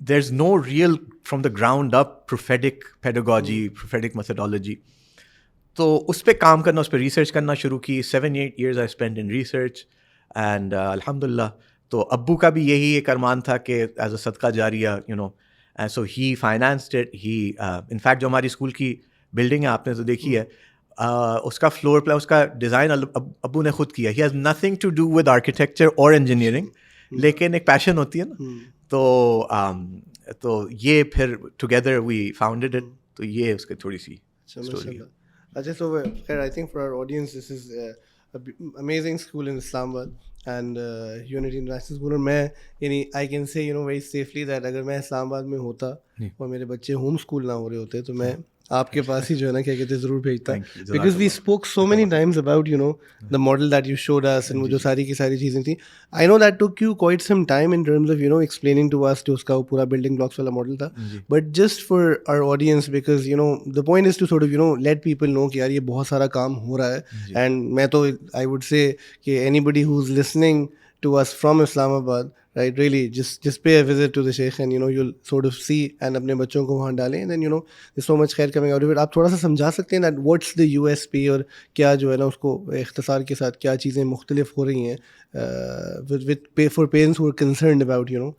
There is no real from the ground up prophetic pedagogy, prophetic methodology. تو اس پہ کام کرنا, اس پہ ریسرچ کرنا شروع کی. 7-8 years I spend in research, and الحمد للہ. تو ابو کا بھی یہی ایک ارمان تھا کہ ایز اے صدقہ جاریہ, you know, and so he financed it. He in fact جو ہماری اسکول کی بلڈنگ ہے آپ نے تو دیکھی ہے, اس کا فلور پلان, اس کا ڈیزائن ابو نے خود کیا. He has nothing to do with architecture اور انجینئرنگ, لیکن ایک پیشن ہوتی ہے نا. تو یہ پھر ٹوگیدر وی فاؤنڈیڈ اٹ. تو یہ اس کی تھوڑی سی اسٹوری ہے. اچھا, سو خیر I think for our audience this is amazing school in Islamabad and Unity International School. اور میں یعنی I can say you know very safely that اگر میں اسلام آباد میں ہوتا اور میرے بچے ہوم اسکول نہ ہو رہے ہوتے تو میں آپ کے پاس ہی جو ہے نا کیا کہتے ہیں ضرور بھیجتا, Thank you. Because we spoke so many times about you know the model that you showed us, and وہ جو ساری کی ساری چیزیں تھیں. I know that took you quite some time in terms of you know explaining to us, جو اس کا وہ پورا بلڈنگ بلاکس والا ماڈل تھا, but just for our audience, because you know the point is to sort of you know let people نو کہ یار یہ بہت سارا کام ہو رہا ہے. اینڈ میں تو آئی وڈ سے کہ anybody who is listening to us from Islamabad, right, really just pay a visit to the sheikh and you know you'll sort of see, and اپنے بچوں کو وہاں ڈالیں, and then you know there's so much خیر coming out of it. آپ تھوڑا سا سمجھا سکتے ہیں that what's the USP, اور کیا جو ہے نا اس کو اختصار کے ساتھ کیا چیزیں مختلف ہو رہی ہیں for parents who are concerned about you know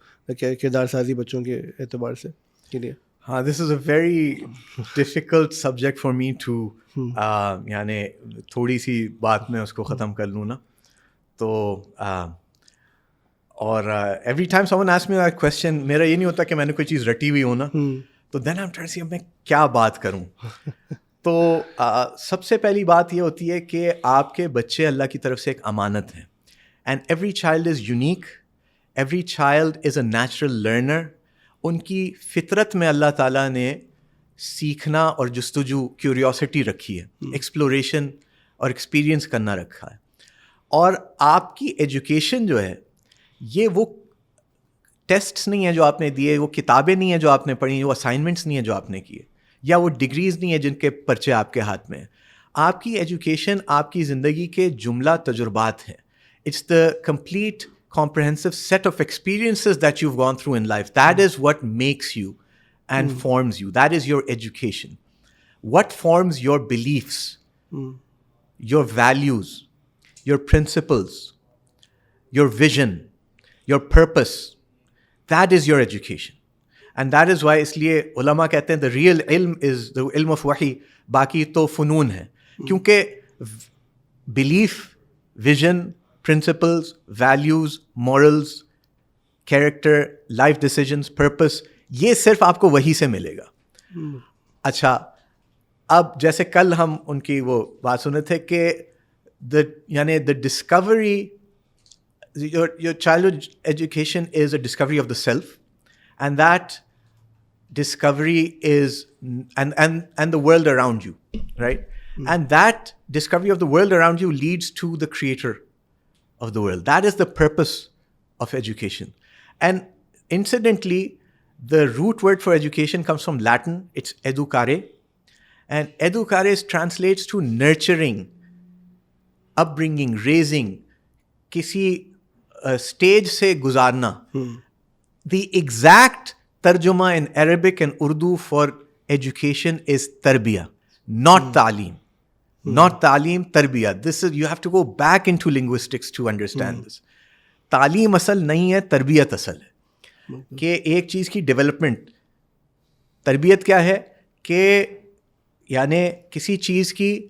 کردار سازی بچوں کے اعتبار سے کے لیے. ہاں, this is a very difficult subject for me to یعنی تھوڑی سی بات میں اس کو ختم کر لوں نا تو. اور every time someone asks me that question, میرا یہ نہیں ہوتا کہ میں نے کوئی چیز رٹی ہوئی ہو نا, تو then I'm trying to see اب میں کیا بات کروں. تو سب سے پہلی بات یہ ہوتی ہے کہ آپ کے بچے اللہ کی طرف سے ایک امانت ہیں, and every child is unique, every child is a natural learner. ان کی فطرت میں اللہ تعالیٰ نے سیکھنا اور جستجو کیوریوسٹی رکھی ہے, ایکسپلوریشن اور ایکسپیرئنس کرنا رکھا ہے. اور آپ کی ایجوکیشن جو ہے یہ وہ ٹیسٹس نہیں ہیں جو آپ نے دیے, وہ کتابیں نہیں ہیں جو آپ نے پڑھی, وہ اسائنمنٹس نہیں ہیں جو آپ نے کیے, یا وہ ڈگریز نہیں ہیں جن کے پرچے آپ کے ہاتھ میں ہیں. آپ کی ایجوکیشن آپ کی زندگی کے جملہ تجربات ہیں. It's the complete comprehensive set of experiences that you've gone through in life. That is what makes you and forms you. That is your education. What forms your beliefs, your values, your principles, your vision, your purpose, that is your education. And that is why اس لیے علماء کہتے ہیں the real علم is the علم of وحی, باقی تو فنون ہے. کیونکہ belief, vision, principles, values, morals, character, life decisions, purpose, یہ صرف آپ کو وہی سے ملے گا. اچھا, اب جیسے کل ہم ان کی وہ بات سنے تھے کہ یعنی the discovery, your childhood education is a discovery of the self, and that discovery is and the world around you, right? And that discovery of the world around you leads to the creator of the world. That is the purpose of education. And incidentally, the root word for education comes from Latin. It's educare, and educare translates to nurturing, upbringing, raising, kisi stage se guzarna. The exact tarjuma in Arabic and Urdu for education is tarbiyah, not ta'aleem. Not تعلیم, تربیہ. This is, you have to go back into linguistics to understand this. تعلیم اصل نہیں ہے, تربیت اصل ہے. کہ ایک چیز کی ڈیولپمنٹ, تربیت کیا ہے کہ یعنی کسی چیز کی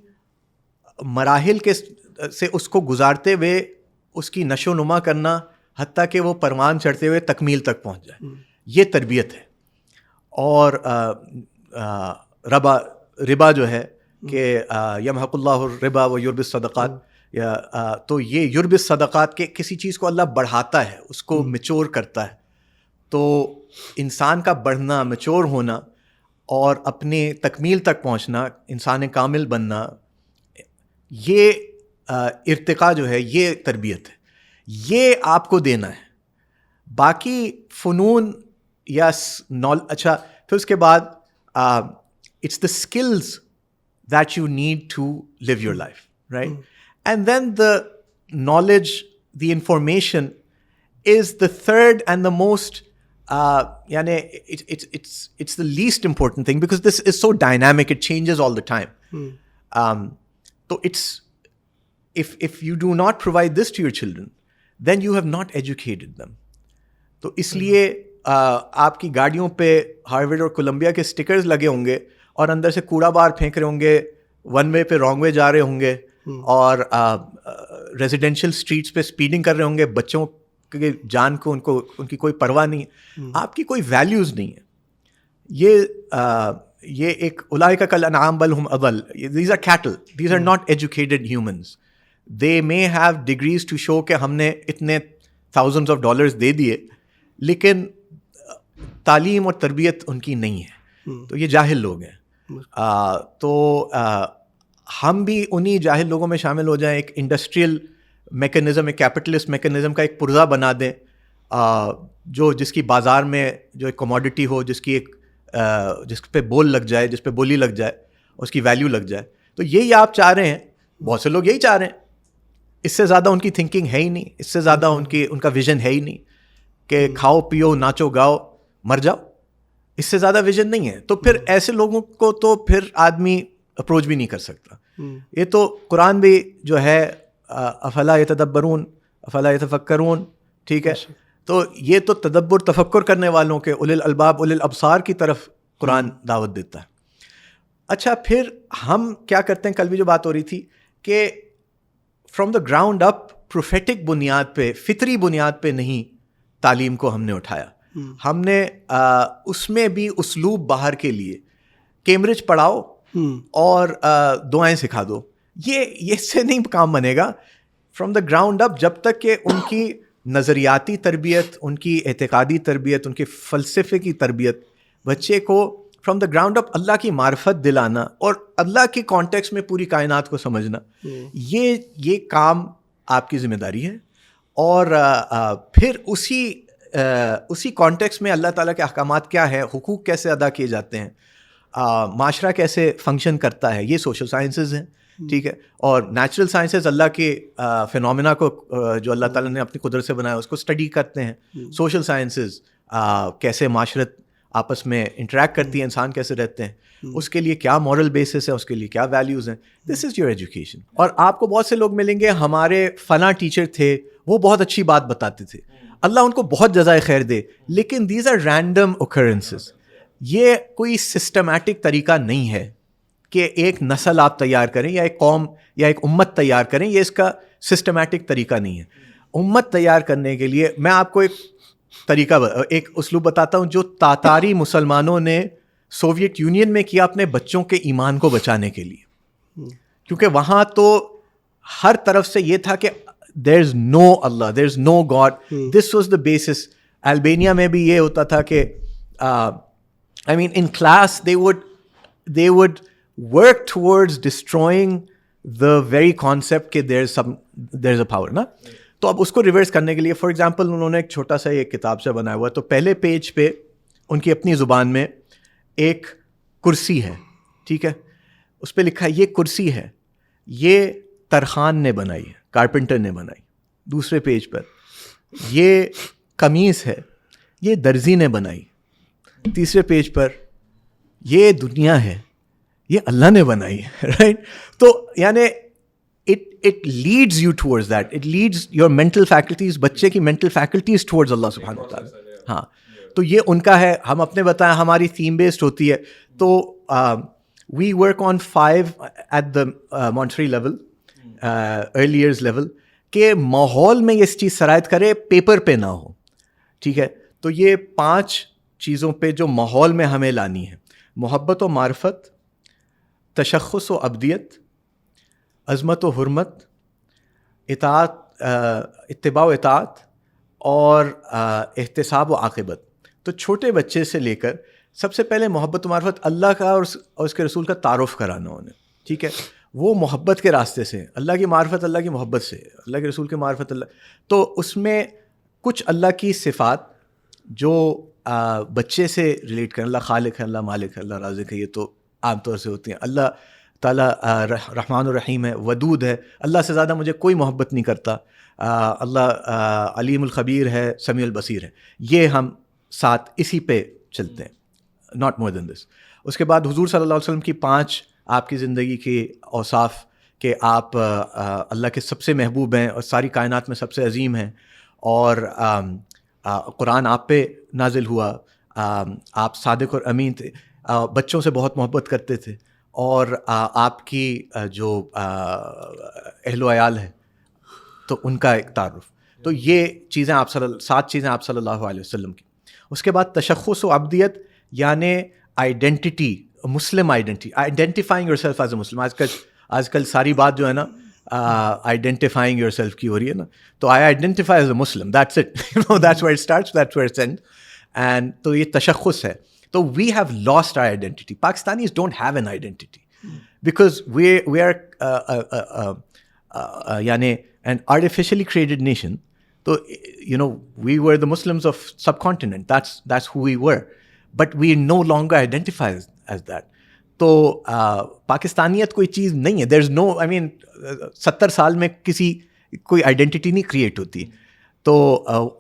مراحل کے سے اس کو گزارتے ہوئے اس کی نشو و نما کرنا, حتیٰ کہ وہ پروان چڑھتے ہوئے تکمیل تک پہنچ جائے, یہ تربیت ہے. اور ربا جو ہے کہ یمحق اللہ الربا و یربی الصدقات, تو یہ یربی الصدقات کے کسی چیز کو اللہ بڑھاتا ہے, اس کو میچور کرتا ہے. تو انسان کا بڑھنا, میچور ہونا اور اپنے تکمیل تک پہنچنا, انسان کامل بننا, یہ ارتقاء جو ہے یہ تربیت ہے, یہ آپ کو دینا ہے. باقی فنون یا اچھا, پھر اس کے بعد it's the skills that you need to live your life, right? And then the knowledge, the information is the third and the most, it's the least important thing, because this is so dynamic, it changes all the time. So it's, if you do not provide this to your children, then you have not educated them. تو اس لیے آپ کی گاڑیوں پہ Harvard اور Colombia کے stickers لگے ہوں گے, اور اندر سے کوڑا بار پھینک رہے ہوں گے, ون وے پہ رانگ وے جا رہے ہوں گے, اور ریزیڈینشیل اسٹریٹس پہ اسپیڈنگ کر رہے ہوں گے. بچوں کے جان کو ان کی کوئی پرواہ نہیں ہے, آپ کی کوئی ویلیوز نہیں ہے. یہ ایک اولئک کالانعام بل ہم اضل, these are cattle, these are not educated humans. They may have degrees to show کہ ہم نے اتنے تھاؤزنڈز آف ڈالرز دے دیے, لیکن تعلیم اور تربیت ان کی نہیں ہے. تو یہ جاہل لوگ ہیں. تو ہم بھی انہی جاہل لوگوں میں شامل ہو جائیں, ایک انڈسٹریل میکنزم, ایک کیپٹلسٹ میکنزم کا ایک پرزہ بنا دیں, جس کی بازار میں جو ایک کموڈٹی ہو, جس کی ایک جس پہ بول لگ جائے, جس پہ بولی لگ جائے, اس کی ویلیو لگ جائے. تو یہی آپ چاہ رہے ہیں, بہت سے لوگ یہی چاہ رہے ہیں. اس سے زیادہ ان کی تھنکنگ ہے ہی نہیں, اس سے زیادہ ان کا ویژن ہے ہی نہیں کہ کھاؤ پیو ناچو گاؤ مر جاؤ. اس سے زیادہ ویژن نہیں ہے. تو پھر ایسے لوگوں کو تو پھر آدمی اپروچ بھی نہیں کر سکتا. یہ تو قرآن بھی جو ہے افلا یتدبرون افلا یتفکرون, ٹھیک ہے, تو یہ تو تدبر تفکر کرنے والوں کے اولل الباب اولل ابصار کی طرف قرآن دعوت دیتا ہے. اچھا, پھر ہم کیا کرتے ہیں, کل بھی جو بات ہو رہی تھی کہ from the ground up prophetic بنیاد پہ, فطری بنیاد پہ نہیں تعلیم کو ہم نے اٹھایا. ہم نے اس میں بھی اسلوب باہر کے لیے کیمبرج پڑھاؤ اور دعائیں سکھا دو, یہ سے نہیں کام بنے گا. فرام دا گراؤنڈ اپ جب تک کہ ان کی نظریاتی تربیت, ان کی اعتقادی تربیت, ان کے فلسفے کی تربیت, بچے کو فرام دا گراؤنڈ اپ اللہ کی معرفت دلانا اور اللہ کے کانٹیکس میں پوری کائنات کو سمجھنا, یہ کام آپ کی ذمہ داری ہے. اور پھر اسی کانٹیکس میں اللہ تعالیٰ کے احکامات کیا ہے, حقوق کیسے ادا کیے جاتے ہیں, معاشرہ کیسے فنکشن کرتا ہے, یہ سوشل سائنسز ہیں, ٹھیک ہے. اور نیچرل سائنسز اللہ کے فینومینا کو جو اللہ تعالیٰ نے اپنی قدرت سے بنایا اس کو اسٹڈی کرتے ہیں. سوشل سائنسز کیسے معاشرت آپس میں انٹریکٹ کرتی ہے, انسان کیسے رہتے ہیں, اس کے لیے کیا مورل بیسس ہے, اس کے لیے کیا ویلیوز ہیں. دس از یور ایجوکیشن. اور آپ کو بہت سے لوگ ملیں گے, ہمارے فلاں ٹیچر تھے, وہ بہت اچھی بات بتاتے تھے, اللہ ان کو بہت جزائے خیر دے, لیکن دیز آر رینڈم اوکرنسز. یہ کوئی سسٹمیٹک طریقہ نہیں ہے کہ ایک نسل آپ تیار کریں یا ایک قوم یا ایک امت تیار کریں, یہ اس کا سسٹمیٹک طریقہ نہیں ہے. امت تیار کرنے کے لیے میں آپ کو ایک اسلوب بتاتا ہوں جو تاتاری مسلمانوں نے سوویت یونین میں کیا اپنے بچوں کے ایمان کو بچانے کے لیے, کیونکہ وہاں تو ہر طرف سے یہ تھا کہ there is no Allah, there is no God. This was the basis. Albania میں بھی یہ ہوتا تھا کہ I mean in class they would work towards destroying the very concept کہ there's a power نا. تو اب اس کو ریورس کرنے کے لیے فار ایگزامپل انہوں نے ایک چھوٹا سا ایک کتاب سے بنایا ہوا ہے. تو پہلے پیج پہ ان کی اپنی زبان میں ایک کرسی ہے, ٹھیک ہے, اس پہ لکھا ہے یہ کرسی ہے, یہ ترخان نے بنائی ہے, کارپینٹر نے بنائی. دوسرے پیج پر یہ قمیص ہے, یہ درزی نے بنائی. تیسرے پیج پر یہ دنیا ہے, یہ اللہ نے بنائی ہے, رائٹ. تو یعنی it leads you towards that, it leads your mental faculties, بچے کی mental faculties towards اللہ سبحانہ و تعالیٰ. ہاں, تو یہ ان کا ہے. ہم اپنے بتائیں ہماری تھیم بیسڈ ہوتی ہے. تو we work on 5 at the Montessori level, early years level, کہ ماحول میں یہ چیز سرایت کرے, پیپر پہ نہ ہو, ٹھیک ہے. تو یہ 5 چیزوں پہ جو ماحول میں ہمیں لانی ہے: محبت و معرفت, تشخص و ابدیت, عظمت و حرمت, اطاعت, اتباع و اطاعت, اور احتساب و عاقبت. تو چھوٹے بچے سے لے کر سب سے پہلے محبت و معرفت, اللہ کا اور اس کے رسول کا تعارف کرانا انہیں, ٹھیک ہے. وہ محبت کے راستے سے, اللہ کی معرفت اللہ کی محبت سے, اللہ کے رسول کی معرفت اللہ. تو اس میں کچھ اللہ کی صفات جو بچے سے ریلیٹ کریں, اللہ خالق ہے, اللہ مالک ہے, اللہ رازق ہے, یہ تو عام طور سے ہوتی ہیں. اللہ تعالیٰ رحمان الرحیم ہے, ودود ہے, اللہ سے زیادہ مجھے کوئی محبت نہیں کرتا. اللہ علیم الخبیر ہے, سمیع البصیر ہے. یہ ہم ساتھ اسی پہ چلتے ہیں, ناٹ مور دین دس. اس کے بعد حضور صلی اللہ علیہ وسلم کی 5 آپ کی زندگی کے اوصاف کہ آپ اللہ کے سب سے محبوب ہیں اور ساری کائنات میں سب سے عظیم ہیں, اور قرآن آپ پہ نازل ہوا, آپ صادق اور امین تھے, بچوں سے بہت محبت کرتے تھے, اور آپ کی جو اہل و عیال ہے تو ان کا ایک تعارف. تو یہ چیزیں 7 چیزیں آپ صلی اللہ علیہ وسلم کی. اس کے بعد تشخص و ابدیت یعنی identity, Muslim identity, identifying yourself as a Muslim. آج کل ساری بات جو ہے نا آئیڈینٹیفائنگ یور سیلف کی ہو رہی ہے نا. تو I identify as a Muslim, that's it, that's where it starts, that's where it and. And تو یہ تشخص ہے. So we have lost our identity. Pakistanis don't have an identity because we are yani an artificially created nation. So we were the Muslims of subcontinent. That's who we were, but we no longer identify as that. تو پاکستانیت کوئی چیز نہیں ہے. دیر is نو, آئی مین 70 سال میں کسی کوئی identity نہیں کریٹ ہوتی. تو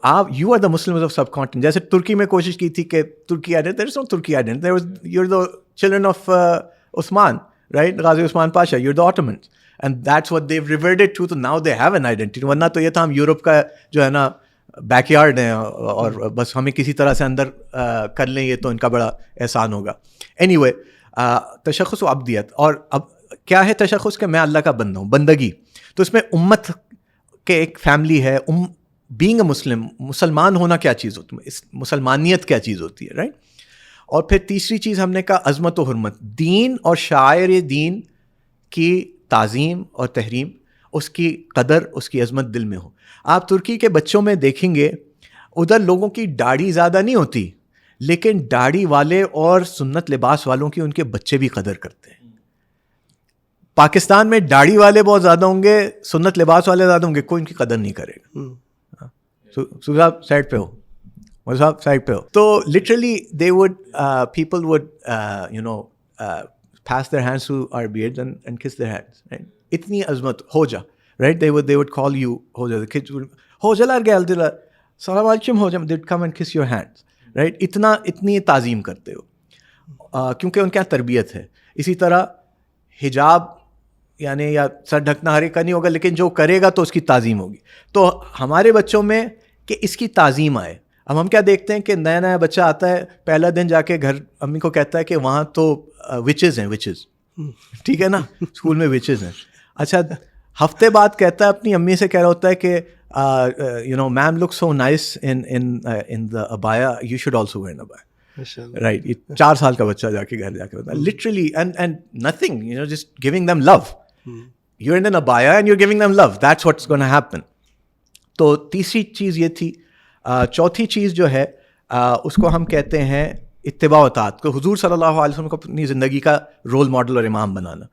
آپ you are the Muslims of subcontinent. جیسے ترکی میں کوشش کی تھی کہ Turkey identity, there is no Turkey identity, you are the children of Osman, right, Ghazi Osman Pasha, you are the Ottomans, and that's what they've reverted to. تو now they have an identity. ورنہ تو یہ تھا ہم Europe کا جو ہے نا بیک یارڈ ہیں اور بس ہمیں کسی طرح سے اندر کر لیں یہ تو ان کا بڑا احسان ہوگا. اینی وے, تشخص و عبدیت. اور اب کیا ہے تشخص کہ میں اللہ کا بندہ ہوں, بندگی. تو اس میں امت کے ایک فیملی ہے. بینگ اے مسلم, مسلمان ہونا کیا چیز ہوتی ہے, مسلمانیت کیا چیز ہوتی ہے, رائٹ. اور پھر تیسری چیز ہم نے کہا عظمت و حرمت. دین اور شاعر دین کی تعظیم اور تحریم, اس کی قدر, اس کی عظمت دل میں ہو. آپ ترکی کے بچوں میں دیکھیں گے ادھر لوگوں کی داڑھی زیادہ نہیں ہوتی, لیکن داڑھی والے اور سنت لباس والوں کی ان کے بچے بھی قدر کرتے ہیں. پاکستان میں داڑھی والے بہت زیادہ ہوں گے, سنت لباس والے زیادہ ہوں گے, کوئی ان کی قدر نہیں کرے گا. صاحب سائڈ پہ ہو, صاحب سائڈ پہ ہو. تو literally they would people would pass their hands to our beards and kiss their hands, right? اتنی عظمت ہو جا, right? They would call you ہو جا. The kids would ہو جا لار گیا دل السلام علیکم ہو جا. They'd come and kiss your hands, right? اتنی تعظیم کرتے ہو کیونکہ ان کے یہاں تربیت ہے. اسی طرح حجاب یعنی یا سر ڈھکنا ہر ایک کا نہیں ہوگا, لیکن جو کرے گا تو اس کی تعظیم ہوگی. تو ہمارے بچوں میں کہ اس کی تعظیم آئے. اب ہم کیا دیکھتے ہیں کہ نیا نیا بچہ آتا ہے, پہلا دن جا کے گھر امی کو کہتا ہے کہ وہاں تو وچز ہیں, وچز, ٹھیک ہے نا, اسکول میں وچز ہیں. اچھا ہفتے بعد کہتا ہے اپنی امی سے کہہ رہا ہوتا ہے کہ ma'am look so nice in the abaya, you should also wear an abaya, right. یہ 4 سال کا بچہ جا کے گھر جا کے بتا, literally, and nothing, just giving them love. You are in an abaya and you are giving them love, that's what's gonna happen. تو تیسری چیز یہ تھی. چوتھی چیز جو ہے اس کو ہم کہتے ہیں اتباع و اطاعت. کو حضور صلی اللہ علیہ وسلم کو اپنی زندگی کا رول ماڈل اور امام بنانا.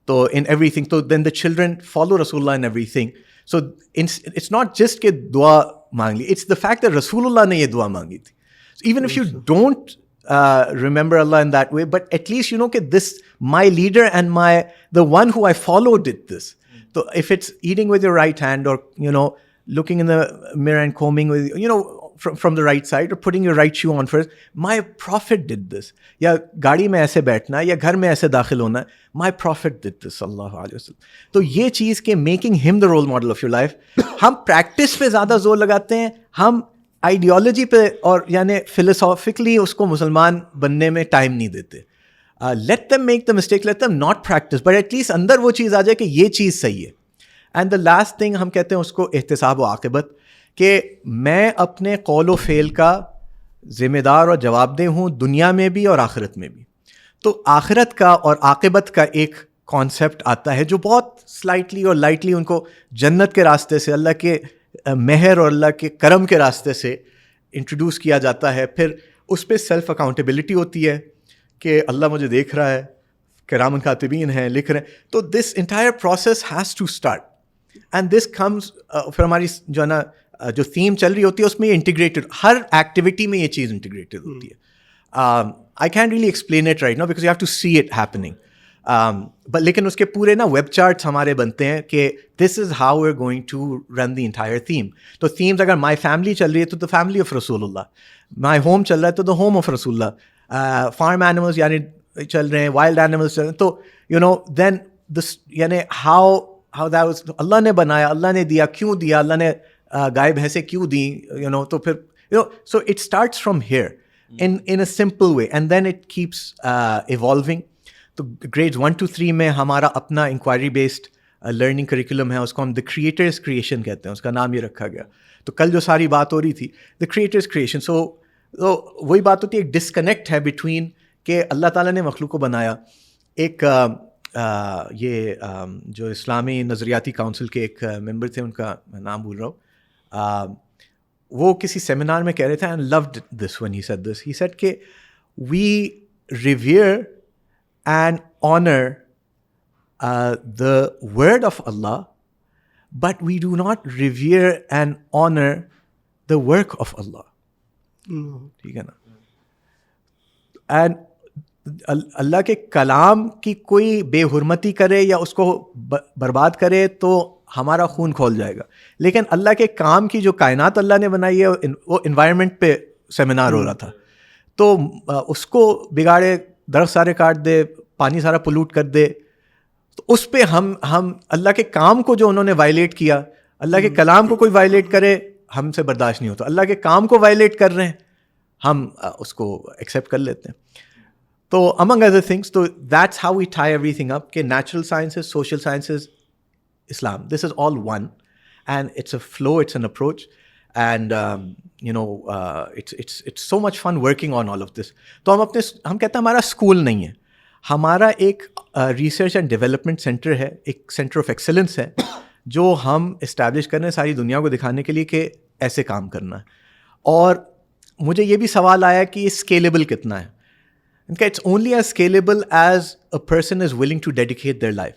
تو ان ایوری تھنگ, تو دین دا چلڈرن فالو رسول Allah in everything. So it's not just کہ دعا مانگ لی, اٹس دا فیکٹ دیٹ رسول اللہ نے یہ دعا مانگی تھی. Even if you don't remember Allah in that way, but at least you know کہ this my leader and the one who I follow did this. So if it's eating with your right hand, or looking in the mirror and combing with from the right side, or putting your right shoe on first, my prophet did this. یا گاڑی میں ایسے بیٹھنا یا گھر میں ایسے داخل ہونا, my prophet did this صلی اللہ علیہ وسلم. تو یہ چیز کہ making him the role model of your life, ہم پریکٹس پہ زیادہ زور لگاتے ہیں, ہم آئیڈیالوجی پہ اور یعنی فلسافکلی اس کو مسلمان بننے میں ٹائم نہیں دیتے. Let them make the mistake, let them not practice, but at least اندر وہ چیز آ جائے کہ یہ چیز صحیح ہے. اینڈ دا لاسٹ تھنگ ہم کہتے ہیں اس کو احتساب و عاقبت, کہ میں اپنے قول و فعل کا ذمہ دار اور جواب دہ ہوں, دنیا میں بھی اور آخرت میں بھی. تو آخرت کا اور عاقبت کا ایک کانسیپٹ آتا ہے جو بہت سلائٹلی اور لائٹلی ان کو جنت کے راستے سے, اللہ کے مہر اور اللہ کے کرم کے راستے سے انٹروڈیوس کیا جاتا ہے. پھر اس پہ سیلف اکاؤنٹیبلٹی ہوتی ہے کہ اللہ مجھے دیکھ رہا ہے, کرام کاتبین ہیں, لکھ رہے ہیں. تو this entire process has to start, and this comes. پھر ہماری جو ہے نا جو تھیم چل رہی ہوتی ہے اس میں یہ انٹیگریٹڈ, ہر ایکٹیویٹی میں یہ چیز انٹیگریٹڈ ہوتی ہے. I can really explain it right now because you have to see it happening. لیکن اس کے پورے نا ویب چارٹس ہمارے بنتے ہیں کہ this is how we are going to run the entire theme. تو تھیمز اگر مائی فیملی چل رہی ہے تو دا فیملی آف رسول اللہ, مائی ہوم چل رہا ہے تو دا ہوم آف رسول اللہ, فارم اینیملز یعنی چل رہے ہیں, وائلڈ اینیملز چل رہے ہیں. تو دین دس یعنی ہاؤ دیٹ واز, اللہ نے بنایا, اللہ نے دیا, کیوں دیا, اللہ نے گائے بھینسیں کیوں دیں, تو پھر so it starts from here in a simple way, and then it keeps evolving. تو grades 1 to 3 میں ہمارا اپنا انکوائری بیسڈ لرننگ کریکولم ہے, اس کو ہم دا کریٹرز کریشن کہتے ہیں, اس کا نام یہ رکھا گیا. تو کل جو ساری بات ہو رہی تھی دا کریٹرز کریشن, سو وہی بات ہوتی ہے, ایک ڈسکنیکٹ ہے بٹوین کہ اللہ تعالیٰ نے مخلوق کو بنایا. ایک یہ جو اسلامی نظریاتی کاؤنسل کے ایک ممبر تھے, ان کا میں نام بھول رہا ہوں, وہ کسی سیمینار میں کہہ رہے تھے, and load this when he said this, he said کہ we revere and honor the word of Allah, but we do not revere and honor the work of Allah. ٹھیک ہے نا. اینڈ اللہ کے کلام کی کوئی بے حرمتی کرے یا اس کو برباد کرے تو ہمارا خون کھول جائے گا. لیکن اللہ کے کام کی جو کائنات اللہ نے بنائی ہے, وہ انوائرمنٹ پہ سیمینار ہو رہا تھا, تو اس کو بگاڑے, درخت سارے کاٹ دے, پانی سارا پولوٹ کر دے, تو اس پہ ہم اللہ کے کام کو جو انہوں نے وائلیٹ کیا, اللہ کے کلام کو کوئی وائلیٹ کرے ہم سے برداشت نہیں ہوتا. اللہ کے کام کو وائلیٹ کر رہے ہیں, ہم اس کو ایکسیپٹ کر لیتے ہیں. تو among other things, تو that's how we tie everything up, کہ natural sciences, social sciences, Islam, this is all one, and it's a flow, it's an approach, and it's so much fun working on all of this. تو ہم کہتے ہیں ہمارا school نہیں ہے, ہمارا ایک ریسرچ اینڈ ڈیولپمنٹ سینٹر ہے, ایک سینٹر آف ایکسلنس ہے جو ہم اسٹیبلش کر رہے ہیں ساری دنیا کو دکھانے کے لیے کہ ایسے کام کرنا ہے. اور مجھے یہ بھی سوال آیا کہ یہ اسکیلیبل کتنا ہے. ان کا it's only as scalable as a person is willing to dedicate their life.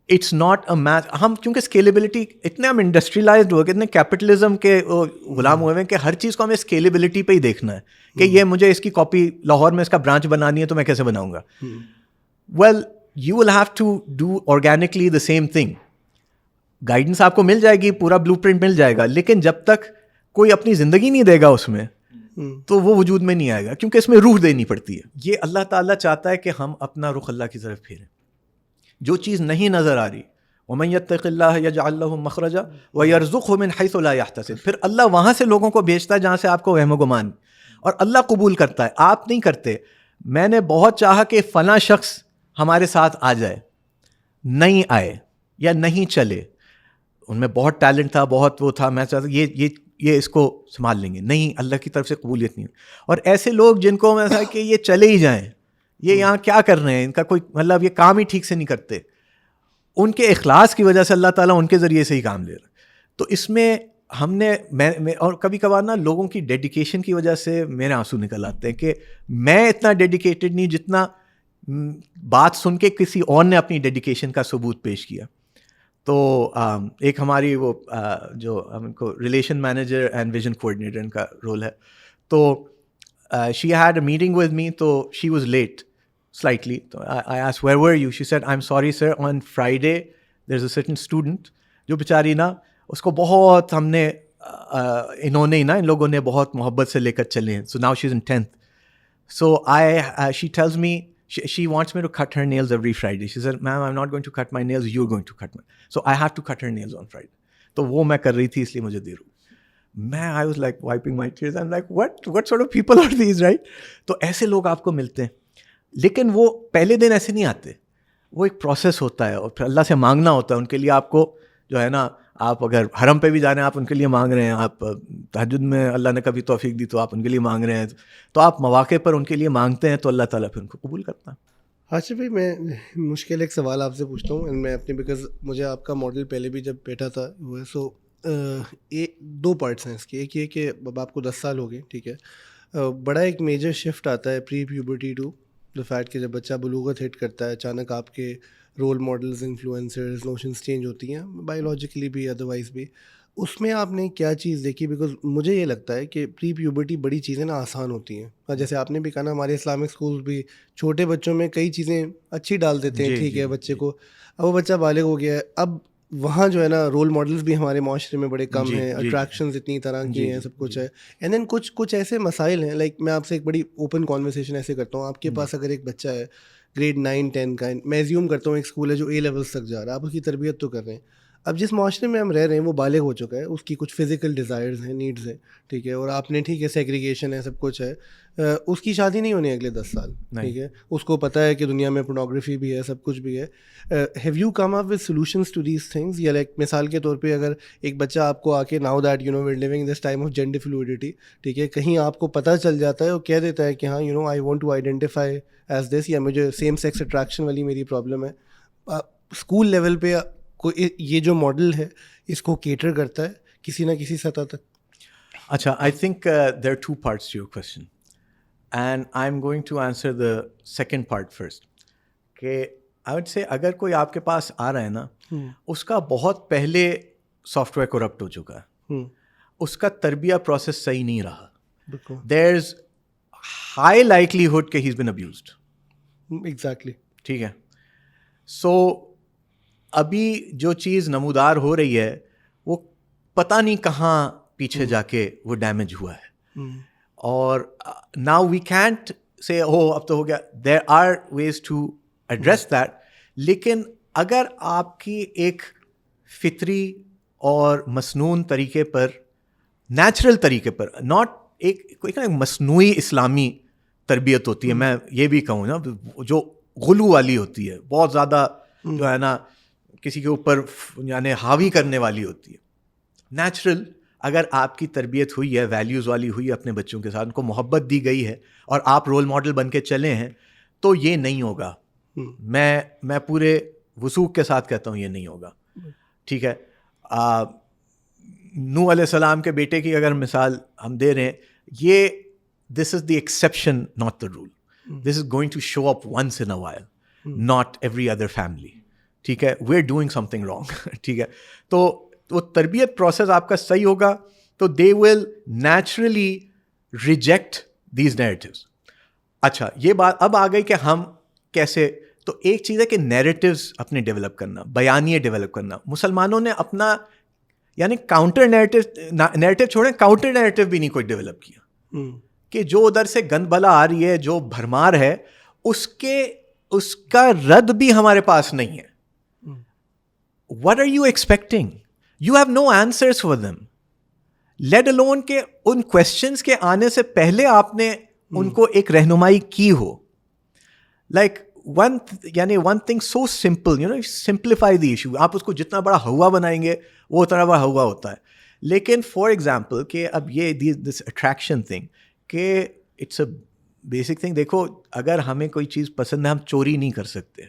It's not a math. ہم کیونکہ اسکیلیبلٹی اتنے ہم انڈسٹریلائزڈ ہو گئے, اتنے کیپٹلزم کے غلام ہوئے ہیں کہ ہر چیز کو ہمیں اسکیلیبلٹی پہ ہی دیکھنا ہے کہ یہ مجھے اس کی کاپی لاہور میں اس کا برانچ بنانی ہے تو میں کیسے بناؤں گا. Well you will have to do organically the same thing. Guidance آپ کو مل جائے گی, پورا بلو پرنٹ مل جائے گا, لیکن جب تک کوئی اپنی زندگی نہیں دے گا اس میں تو وہ وجود میں نہیں آئے گا, کیونکہ اس میں روح دینی پڑتی ہے. یہ اللہ تعالیٰ چاہتا ہے کہ ہم اپنا رخ اللہ کی طرف پھیریں. جو چیز نہیں نظر آ رہی, وَمَن يَتَّقِ اللَّهَ يَجْعَل لَّهُ مَخْرَجًا وَيَرْزُقْهُ مِنْ حَيْثُ لَا يَحْتَسِبُ. پھر اللہ وہاں سے لوگوں کو بھیجتا ہے جہاں سے آپ کو وہم و گمان, اور اللہ قبول کرتا ہے, آپ نہیں کرتے. میں نے بہت چاہا کہ فلاں شخص ہمارے ساتھ آ جائے, نہیں آئے یا نہیں چلے. ان میں بہت ٹیلنٹ تھا, بہت وہ تھا, میں چاہتا یہ اس کو سنبھال لیں گے, نہیں, اللہ کی طرف سے قبولیت نہیں. اور ایسے لوگ جن کو میں ایسا کہ یہ چلے ہی جائیں, یہ یہاں کیا کر رہے ہیں, ان کا کوئی مطلب, یہ کام ہی ٹھیک سے نہیں کرتے, ان کے اخلاص کی وجہ سے اللہ تعالیٰ ان کے ذریعے سے ہی کام لے رہا. تو اس میں ہم نے میں اور کبھی کبھار نا لوگوں کی ڈیڈیکیشن کی وجہ سے میرے آنسو نکل آتے ہیں کہ میں اتنا ڈیڈیکیٹڈ نہیں جتنا بات سن کے کسی اور نے اپنی ڈیڈیکیشن کا ثبوت پیش کیا. تو ایک ہماری وہ جو ہم کو relation manager and vision coordinator ان کا رول ہے, تو she had a meeting with me, تو she was late slightly. So I asked, where were you? She said, I'm sorry sir, on Friday there's a certain student جو بیچاری نا اس کو بہت ہم نے انہوں نے نا ان لوگوں نے بہت محبت سے لے کر چلے ہیں. So now she's in 10th. So she tells me she wants me to cut her nails every Friday. She said, ma'am, I'm not going to cut my nails, you're going to cut my. So I have to cut her nails on Friday. تو وہ میں کر رہی تھی, اس لیے مجھے دیر ہوئی. میں I was like wiping my tears. I'm like, what sort of people are these, right? تو ایسے لوگ آپ کو ملتے ہیں, لیکن وہ پہلے دن ایسے نہیں آتے, وہ ایک پروسیس ہوتا ہے, اور پھر اللہ سے مانگنا ہوتا ہے ان کے لیے. آپ کو جو ہے نا, آپ اگر حرم پہ بھی جانے آپ ان کے لیے مانگ رہے ہیں, آپ تہجد میں اللہ نے کبھی توفیق دی تو آپ ان کے لیے مانگ رہے ہیں, تو آپ مواقع پر ان کے لیے مانگتے ہیں تو اللہ تعالیٰ پھر ان کو قبول کرتا ہے. حاشر بھائی, میں مشکل ایک سوال آپ سے پوچھتا ہوں, میں اپنے بیکاز مجھے آپ کا ماڈل پہلے بھی جب بیٹھا تھا وہ ہے, سو دو پارٹس ہیں اس کے. ایک یہ کہ اب آپ کو 10 سال ہو گئے, ٹھیک ہے, بڑا ایک میجر شفٹ آتا ہے پری پیوبرٹی ٹو دا فیکٹ کہ جب بچہ بلوغت ہٹ کرتا ہے, اچانک آپ کے role models, influencers, notions change ہوتی ہیں, بایولوجیکلی بھی ادروائز بھی. اس میں آپ نے کیا چیز دیکھی؟ بیکاز مجھے یہ لگتا ہے کہ پری پیوبرٹی بڑی چیزیں نا آسان ہوتی ہیں, جیسے آپ نے بھی کہا نا, ہمارے اسلامک اسکولز بھی چھوٹے بچوں میں کئی چیزیں اچھی ڈال دیتے ہیں, ٹھیک ہے, بچے کو اب وہ بچہ بالغ ہو گیا ہے, اب وہاں جو ہے نا رول ماڈلز بھی ہمارے معاشرے میں بڑے کم ہیں, اٹریکشنز اتنی طرح کی ہیں, سب کچھ ہے. اینڈ دین کچھ ایسے مسائل ہیں, لائک میں آپ سے ایک بڑی اوپن کانورسیشن ایسے کرتا ہوں, آپ کے پاس اگر ایک بچہ ہے گریڈ 9-10 کا, میں ایزیوم کرتا ہوں ایک اسکول ہے جو A لیولس تک جا رہا ہے, آپ اس کی تربیت تو کر رہے ہیں. اب جس معاشرے میں ہم رہ رہے ہیں وہ بالغ ہو چکا ہے, اس کی کچھ فزیکل ڈیزائرز ہیں, نیڈز ہیں, ٹھیک ہے, اور آپ نے ٹھیک ہے سیگریگیشن ہے, سب کچھ ہے, اس کی شادی نہیں ہونی اگلے 10 سال, ٹھیک ہے, اس کو پتہ ہے کہ دنیا میں پورنوگرافی بھی ہے, سب کچھ بھی ہے. Have you come up with solutions to these things? یا لائک مثال کے طور پہ اگر ایک بچہ آپ کو آ کے now that you know we're living in this time of gender fluidity, ٹھیک ہے, کہیں آپ کو پتہ چل جاتا ہے, وہ کہہ دیتا ہے کہ ہاں you know I want to identify as this, یا مجھے سیم سیکس اٹریکشن والی میری پرابلم ہے, اسکول لیول پہ یہ جو ماڈل ہے اس کو کیٹر کرتا ہے کسی نہ کسی سطح تک؟ اچھا, I think there are 2 parts to your question. and I'm going to answer the second part first. کہ I would say اگر کوئی آپ کے پاس آ رہا ہے نا, اس کا بہت پہلے سافٹ ویئر کرپٹ ہو چکا ہے, اس کا تربیہ پروسیس صحیح نہیں رہا. There's high likelihood کہ he's been abused. Exactly. ٹھیک ہے. سو ابھی جو چیز نمودار ہو رہی ہے وہ پتہ نہیں کہاں پیچھے جا کے وہ ڈیمیج ہوا ہے. اور ناؤ وی کینٹ سے اب تو ہو گیا. There are ways to address that. لیکن اگر آپ کی ایک فطری اور مسنون طریقے پر, نیچرل طریقے پر, ناٹ ایک مصنوعی اسلامی تربیت ہوتی ہے, میں یہ بھی کہوں نا, جو غلو والی ہوتی ہے, بہت زیادہ جو ہے نا کسی کے اوپر یعنی حاوی کرنے والی ہوتی ہے. نیچرل اگر آپ کی تربیت ہوئی ہے, ویلیوز والی ہوئی ہے اپنے بچوں کے ساتھ, ان کو محبت دی گئی ہے اور آپ رول ماڈل بن کے چلے ہیں, تو یہ نہیں ہوگا. میں پورے وثوق کے ساتھ کہتا ہوں یہ نہیں ہوگا. ٹھیک ہے. نوح علیہ السلام کے بیٹے کی اگر مثال ہم دے رہے ہیں, یہ this is the exception not the rule. This is going to show up once in a while, not every other family. ٹھیک ہے. We are doing something wrong. ٹھیک ہے. تو وہ تربیت پروسیس آپ کا صحیح ہوگا تو they will naturally reject these narratives. اچھا, یہ بات اب آ گئی کہ ہم کیسے. تو ایک چیز ہے کہ نیریٹیوز اپنے ڈیولپ کرنا, بیانیے ڈیولپ کرنا. مسلمانوں نے اپنا یعنی کاؤنٹر نیریٹیو چھوڑیں, کاؤنٹر نیریٹیو بھی نہیں کوئی ڈیولپ کیا, کہ جو ادھر سے گند بلا آ رہی ہے, جو بھرمار ہے, اس کا رد بھی ہمارے پاس نہیں ہے. What are you expecting? You have no answers for them. Let alone کہ ان questions کے آنے سے پہلے آپ نے ان کو ایک رہنمائی کی ہو. Like one thing so simple, simplify the issue. آپ اس کو جتنا بڑا ہوا بنائیں گے وہ اتنا بڑا ہوا ہوتا ہے. لیکن فار ایگزامپل کہ اب یہ دس اٹریکشن تھنگ, کہ اٹس اے بیسک تھنگ. دیکھو, اگر ہمیں کوئی چیز پسند ہے, ہم چوری نہیں کر سکتے.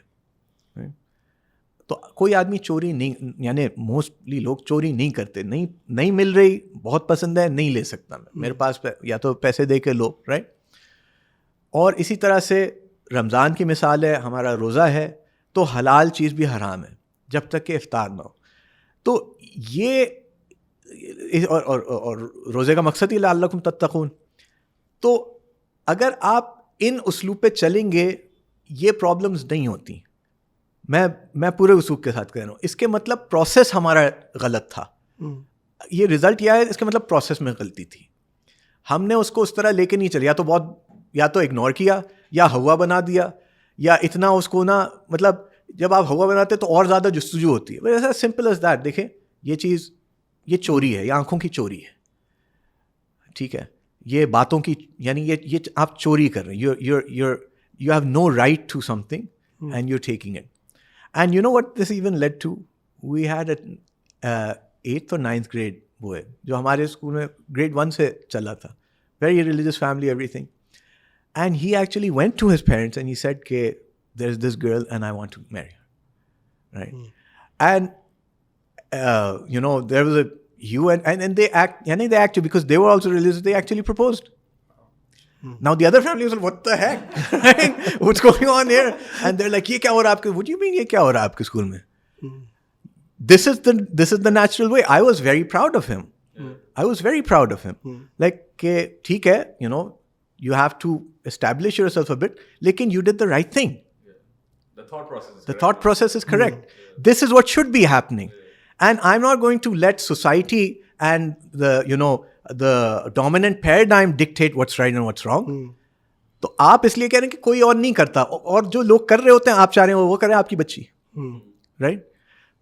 تو کوئی آدمی چوری نہیں, یعنی موسٹلی لوگ چوری نہیں کرتے. نہیں مل رہی, بہت پسند ہے, نہیں لے سکتا میں, میرے پاس یا تو پیسے دے کے لو, رائٹ. اور اسی طرح سے رمضان کی مثال ہے, ہمارا روزہ ہے تو حلال چیز بھی حرام ہے جب تک کہ افطار نہ ہو. تو یہ اور روزے کا مقصد ہی لعلکم تتقون. تو اگر آپ ان اسلوب پہ چلیں گے یہ پرابلمز نہیں ہوتی. میں پورے وثوق کے ساتھ کہہ رہا ہوں. اس کے مطلب پروسیس ہمارا غلط تھا. یہ رزلٹ یہ ہے, اس کے مطلب پروسیس میں غلطی تھی. ہم نے اس کو اس طرح لے کے نہیں چلے, یا تو اگنور کیا, یا ہوا بنا دیا, یا اتنا اس کو نا, مطلب جب آپ ہوا بناتے تو اور زیادہ جستجو ہوتی ہے. ایسا سمپل ایز دیٹ. دیکھیں, یہ چیز یہ چوری ہے, یہ آنکھوں کی چوری ہے. ٹھیک ہے. یہ باتوں کی, یعنی یہ آپ چوری کر رہے ہیں. You have no right to something and you taking it. And you know what this even led to? We had an 8th or 9th grade boy, جو ہمارے اسکول میں grade 1 سے چلا تھا. Very religious family, everything. And he actually went to his parents and he said کہ there's this girl and I want to marry her. Right? And there was a hue and they acted because they were also religious. They actually proposed. Now the other family was like, what the heck? Right? What's going on here? And they're like, یہ کیا ہو رہا ہے آپ کے, what do you mean یہ کیا ہو رہا ہے آپ کے اسکول میں? This is the natural way. I was very proud of him. I was very proud of him. Like کہ ٹھیک ہے, you have to establish yourself a bit, لیکن you did the right thing. The thought process is correct. This is what should be happening. And I'm not going to let society and the dominant paradigm dictate what's right and what's wrong. تو آپ اس لیے کہہ رہے ہیں کہ کوئی اور نہیں کرتا, اور جو لوگ کر رہے ہوتے ہیں آپ چاہ رہے ہیں وہ کریں آپ کی بچی, رائٹ.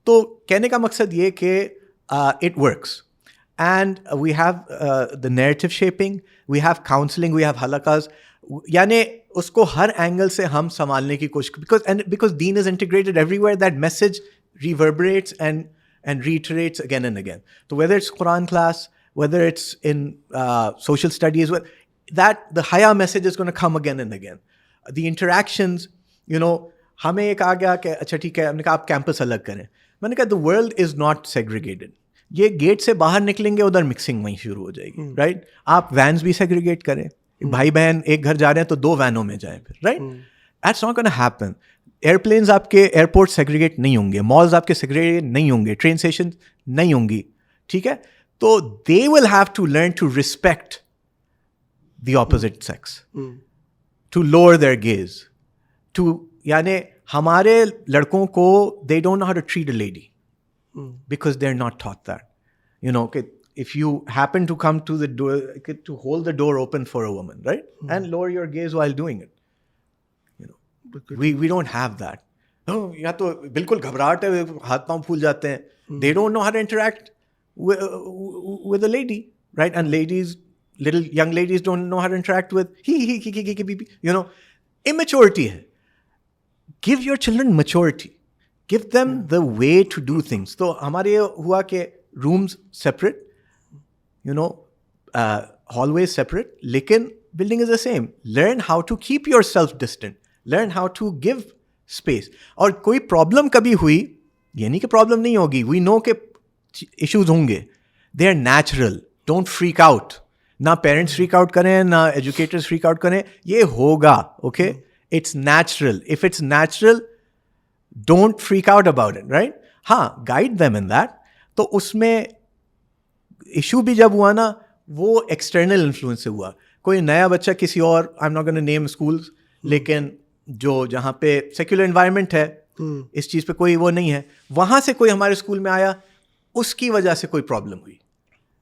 تو کہنے کا مقصد یہ کہ it works and we have the narrative shaping, we have counseling, we have halakas, یعنی اس کو ہر اینگل سے ہم سنبھالنے کی کوشش, because deen is integrated everywhere, that message reverberates and reiterates again and again. So whether it's Quran class, whether it's in social studies, that the haya message is going to come again and again. The interactions, ہمیں ایک آ گیا کہ اچھا ٹھیک ہے, ہم نے کہا آپ کیمپس الگ کریں. میں نے کہا the world is not segregated. یہ گیٹ سے باہر نکلیں گے ادھر مکسنگ وہیں شروع ہو جائے گی, رائٹ. آپ وینس بھی سیگریگیٹ کریں, بھائی بہن ایک گھر جا رہے ہیں تو 2 وینوں میں جائیں پھر, right? That's not gonna happen. Airplanes آپ کے ایئرپورٹ سیگریگیٹ نہیں ہوں گے, مالز آپ کے سیگریگیٹ نہیں ہوں گے, ٹرین اسٹیشن نہیں ہوں گی, ٹھیک ہے؟ تو they will have to learn to respect the opposite sex, to lower their gaze, to یعنی ہمارے لڑکوں کو they don't know how to treat a lady because they are not taught that, you know, کہ if you happen to come to the door, to hold the door open for a woman, right? And lower your gaze while doing it. You know, we don't have that. No, یا تو بالکل گھبراہٹ ہے, ہاتھ پاؤں پھول جاتے ہیں. They don't know how to interact with a lady, right? And ladies, little young ladies don't know how to interact with you know, immaturity hai. Give your children maturity. Give them the way to do things. تو ہمارے ہوا کہ rooms separate, you know, hallways separate, لیکن building is the same. Learn how to keep yourself distant. Learn how to give space. اور کوئی problem کبھی ہوئی, یہ نہیں کہ problem نہیں ہوگی, we know کہ issues ہوں گے, they are natural. Don't freak out. نہ parents freak out کریں, نہ educators freak out کریں, یہ ہوگا, okay? It's natural. If it's natural, don't freak out about it, right? ہاں, guide them in that. تو اس میں ایشو بھی جب ہوا نا, وہ ایکسٹرنل انفلوئنس سے ہوا. کوئی نیا بچہ کسی اور, آئی am not gonna name schools, لیکن جو جہاں پہ سیکولر انوائرمنٹ ہے, اس چیز پہ کوئی وہ نہیں ہے, وہاں سے کوئی ہمارے اسکول میں آیا, اس کی وجہ سے کوئی پرابلم ہوئی,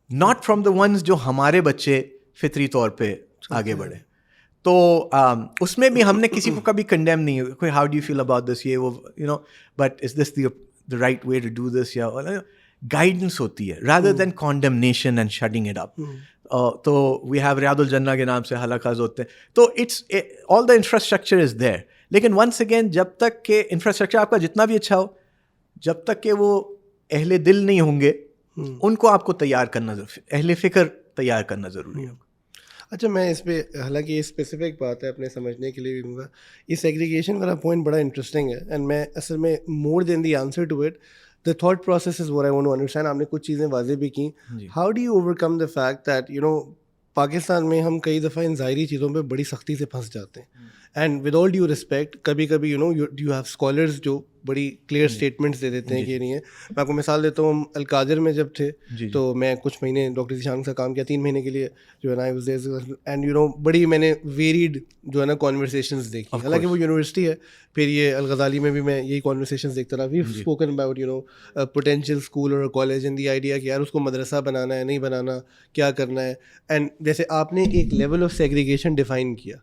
ناٹ فرام دا ونس جو ہمارے بچے فطری طور پہ آگے بڑھے. تو اس میں بھی ہم نے کسی کو کبھی کنڈیم نہیں, کوئی how do you feel about this, یہ وہ, you know, but is this the right way to do this, یا گائیڈنس ہوتی ہے rather than condemnation and shutting it up. تو we have ریاض الجنہ کے نام سے حلقاز ہوتے ہیں, تو it's all the infrastructure is there. لیکن once again, جب تک کہ انفراسٹرکچر آپ کا جتنا بھی اچھا ہو, جب تک کہ وہ اہل دل نہیں ہوں گے, ان کو آپ کو تیار کرنا, اہل فکر تیار کرنا ضروری ہے. اچھا, میں اس پہ, حالانکہ یہ اسپیسیفک بات ہے, اپنے سمجھنے کے لیے بھی دوں گا. یہ سیگریگیشن والا پوائنٹ بڑا انٹرسٹنگ ہے, اینڈ میں اصل میں more than the answer to it, the thought process is what I want to understand. آپ نے کچھ چیزیں واضح بھی کی. How do you overcome the fact that, you know, Pakistan میں ہم کئی دفعہ ان ظاہری چیزوں پہ بڑی سختی سے پھنس جاتے ہیں, and with all due respect, کبھی کبھی, you know, you have scholars جو بڑی کلیئر اسٹیٹمنٹس دے دیتے ہیں کہ یہ نہیں ہے. میں آپ کو مثال دیتا ہوں, ہم القادر میں جب تھے تو میں کچھ مہینے ڈاکٹر ذیشان کا کام کیا, 3 مہینے کے لیے جو ہے نا, اینڈ یو نو, بڑی میں نے ویریڈ جو ہے نا کانورسیشنز دیکھی. حالانکہ وہ یونیورسٹی ہے, پھر یہ الغزالی میں بھی میں یہی کانورسیشنز دیکھتا رہا. We spoken about, you know, potential school اور کالج, ان دی آئیڈیا کہ یار اس کو مدرسہ بنانا ہے, نہیں بنانا, کیا کرنا ہے. اینڈ جیسے آپ نے ایک لیول آف سیگریگیشن ڈیفائن کیا,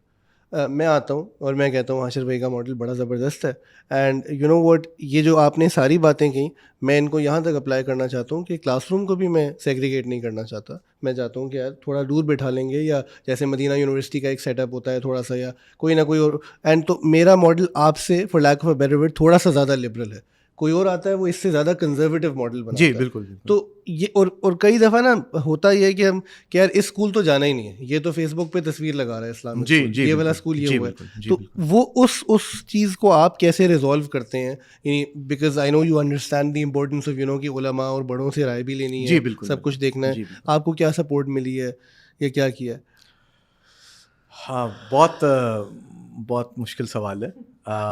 میں آتا ہوں اور میں کہتا ہوں حاشر بھائی کا ماڈل بڑا زبردست ہے, اینڈ یو نو واٹ, یہ جو آپ نے ساری باتیں کہیں, میں ان کو یہاں تک اپلائی کرنا چاہتا ہوں کہ کلاس روم کو بھی میں سیگریگیٹ نہیں کرنا چاہتا. میں چاہتا ہوں کہ یار تھوڑا دور بٹھا لیں گے, یا جیسے مدینہ یونیورسٹی کا ایک سیٹ اپ ہوتا ہے تھوڑا سا, یا کوئی نہ کوئی اور. اینڈ تو میرا ماڈل آپ سے, for lack of a better word, تھوڑا سا زیادہ لبرل ہے. کوئی اور آتا ہے وہ اس سے زیادہ کنزرویٹو ماڈل بناتا ہے. جی بالکل. تو یہ اور کئی دفعہ نا ہوتا یہ ہے کہ ہم کہ یار اس اسکول تو جانا ہی نہیں ہے, یہ تو فیس بک پہ تصویر لگا رہا ہے اسلام, یہ والا اسکول یہ ہوا ہے. تو وہ اس چیز کو آپ کیسے ریزالو کرتے ہیں, یعنی because I know you understand the importance of, you know, کہ علماء اور بڑوں سے رائے بھی لینی ہے, سب کچھ دیکھنا ہے. آپ کو کیا سپورٹ ملی ہے یا کیا کیا ہے؟ ہاں, بہت مشکل سوال ہے.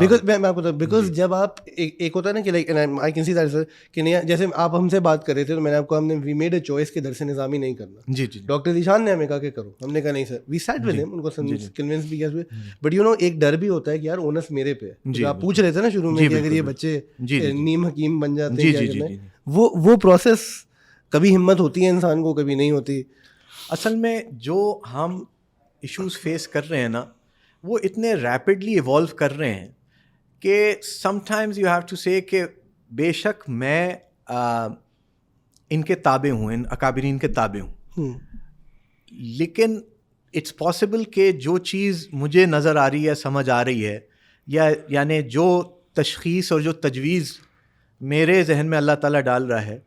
بیکاز میں آپ کو بتاؤں, بیکاز جب آپ ایک ہوتا ہے نا کہ like I can see that sir, کہ نہیں, جیسے آپ ہم سے بات کر رہے تھے تو میں نے آپ کو, ہم نے وی میڈ اے چوائس کہ درس نظامی نہیں کرنا. جی. ڈاکٹر ذیشان نے ہمیں کہا کہ کرو, ہم نے کہا نہیں سر. وی سیٹ ود ہم, ان کو کنونس بھی کیا, بٹ یو نو ایک ڈر بھی ہوتا ہے کہ یار اونس میرے پہ ہے. جو آپ پوچھ رہے تھے نا شروع میں کہ اگر یہ بچے نیم حکیم بن جاتے ہیں, وہ پروسیس کبھی ہمت ہوتی ہے انسان کو, کبھی نہیں ہوتی. اصل میں جو ہم ایشوز فیس کر رہے ہیں نا, وہ اتنے ریپڈلی ایوالو کر رہے ہیں کہ sometimes you have to say کہ بے شک میں ان کے تابع ہوں, ان اکابرین کے تابع ہوں, لیکن اٹس پاسبل کہ جو چیز مجھے نظر آ رہی ہے, سمجھ آ رہی ہے, یا یعنی جو تشخیص اور جو تجویز میرے ذہن میں اللہ تعالیٰ ڈال رہا ہے,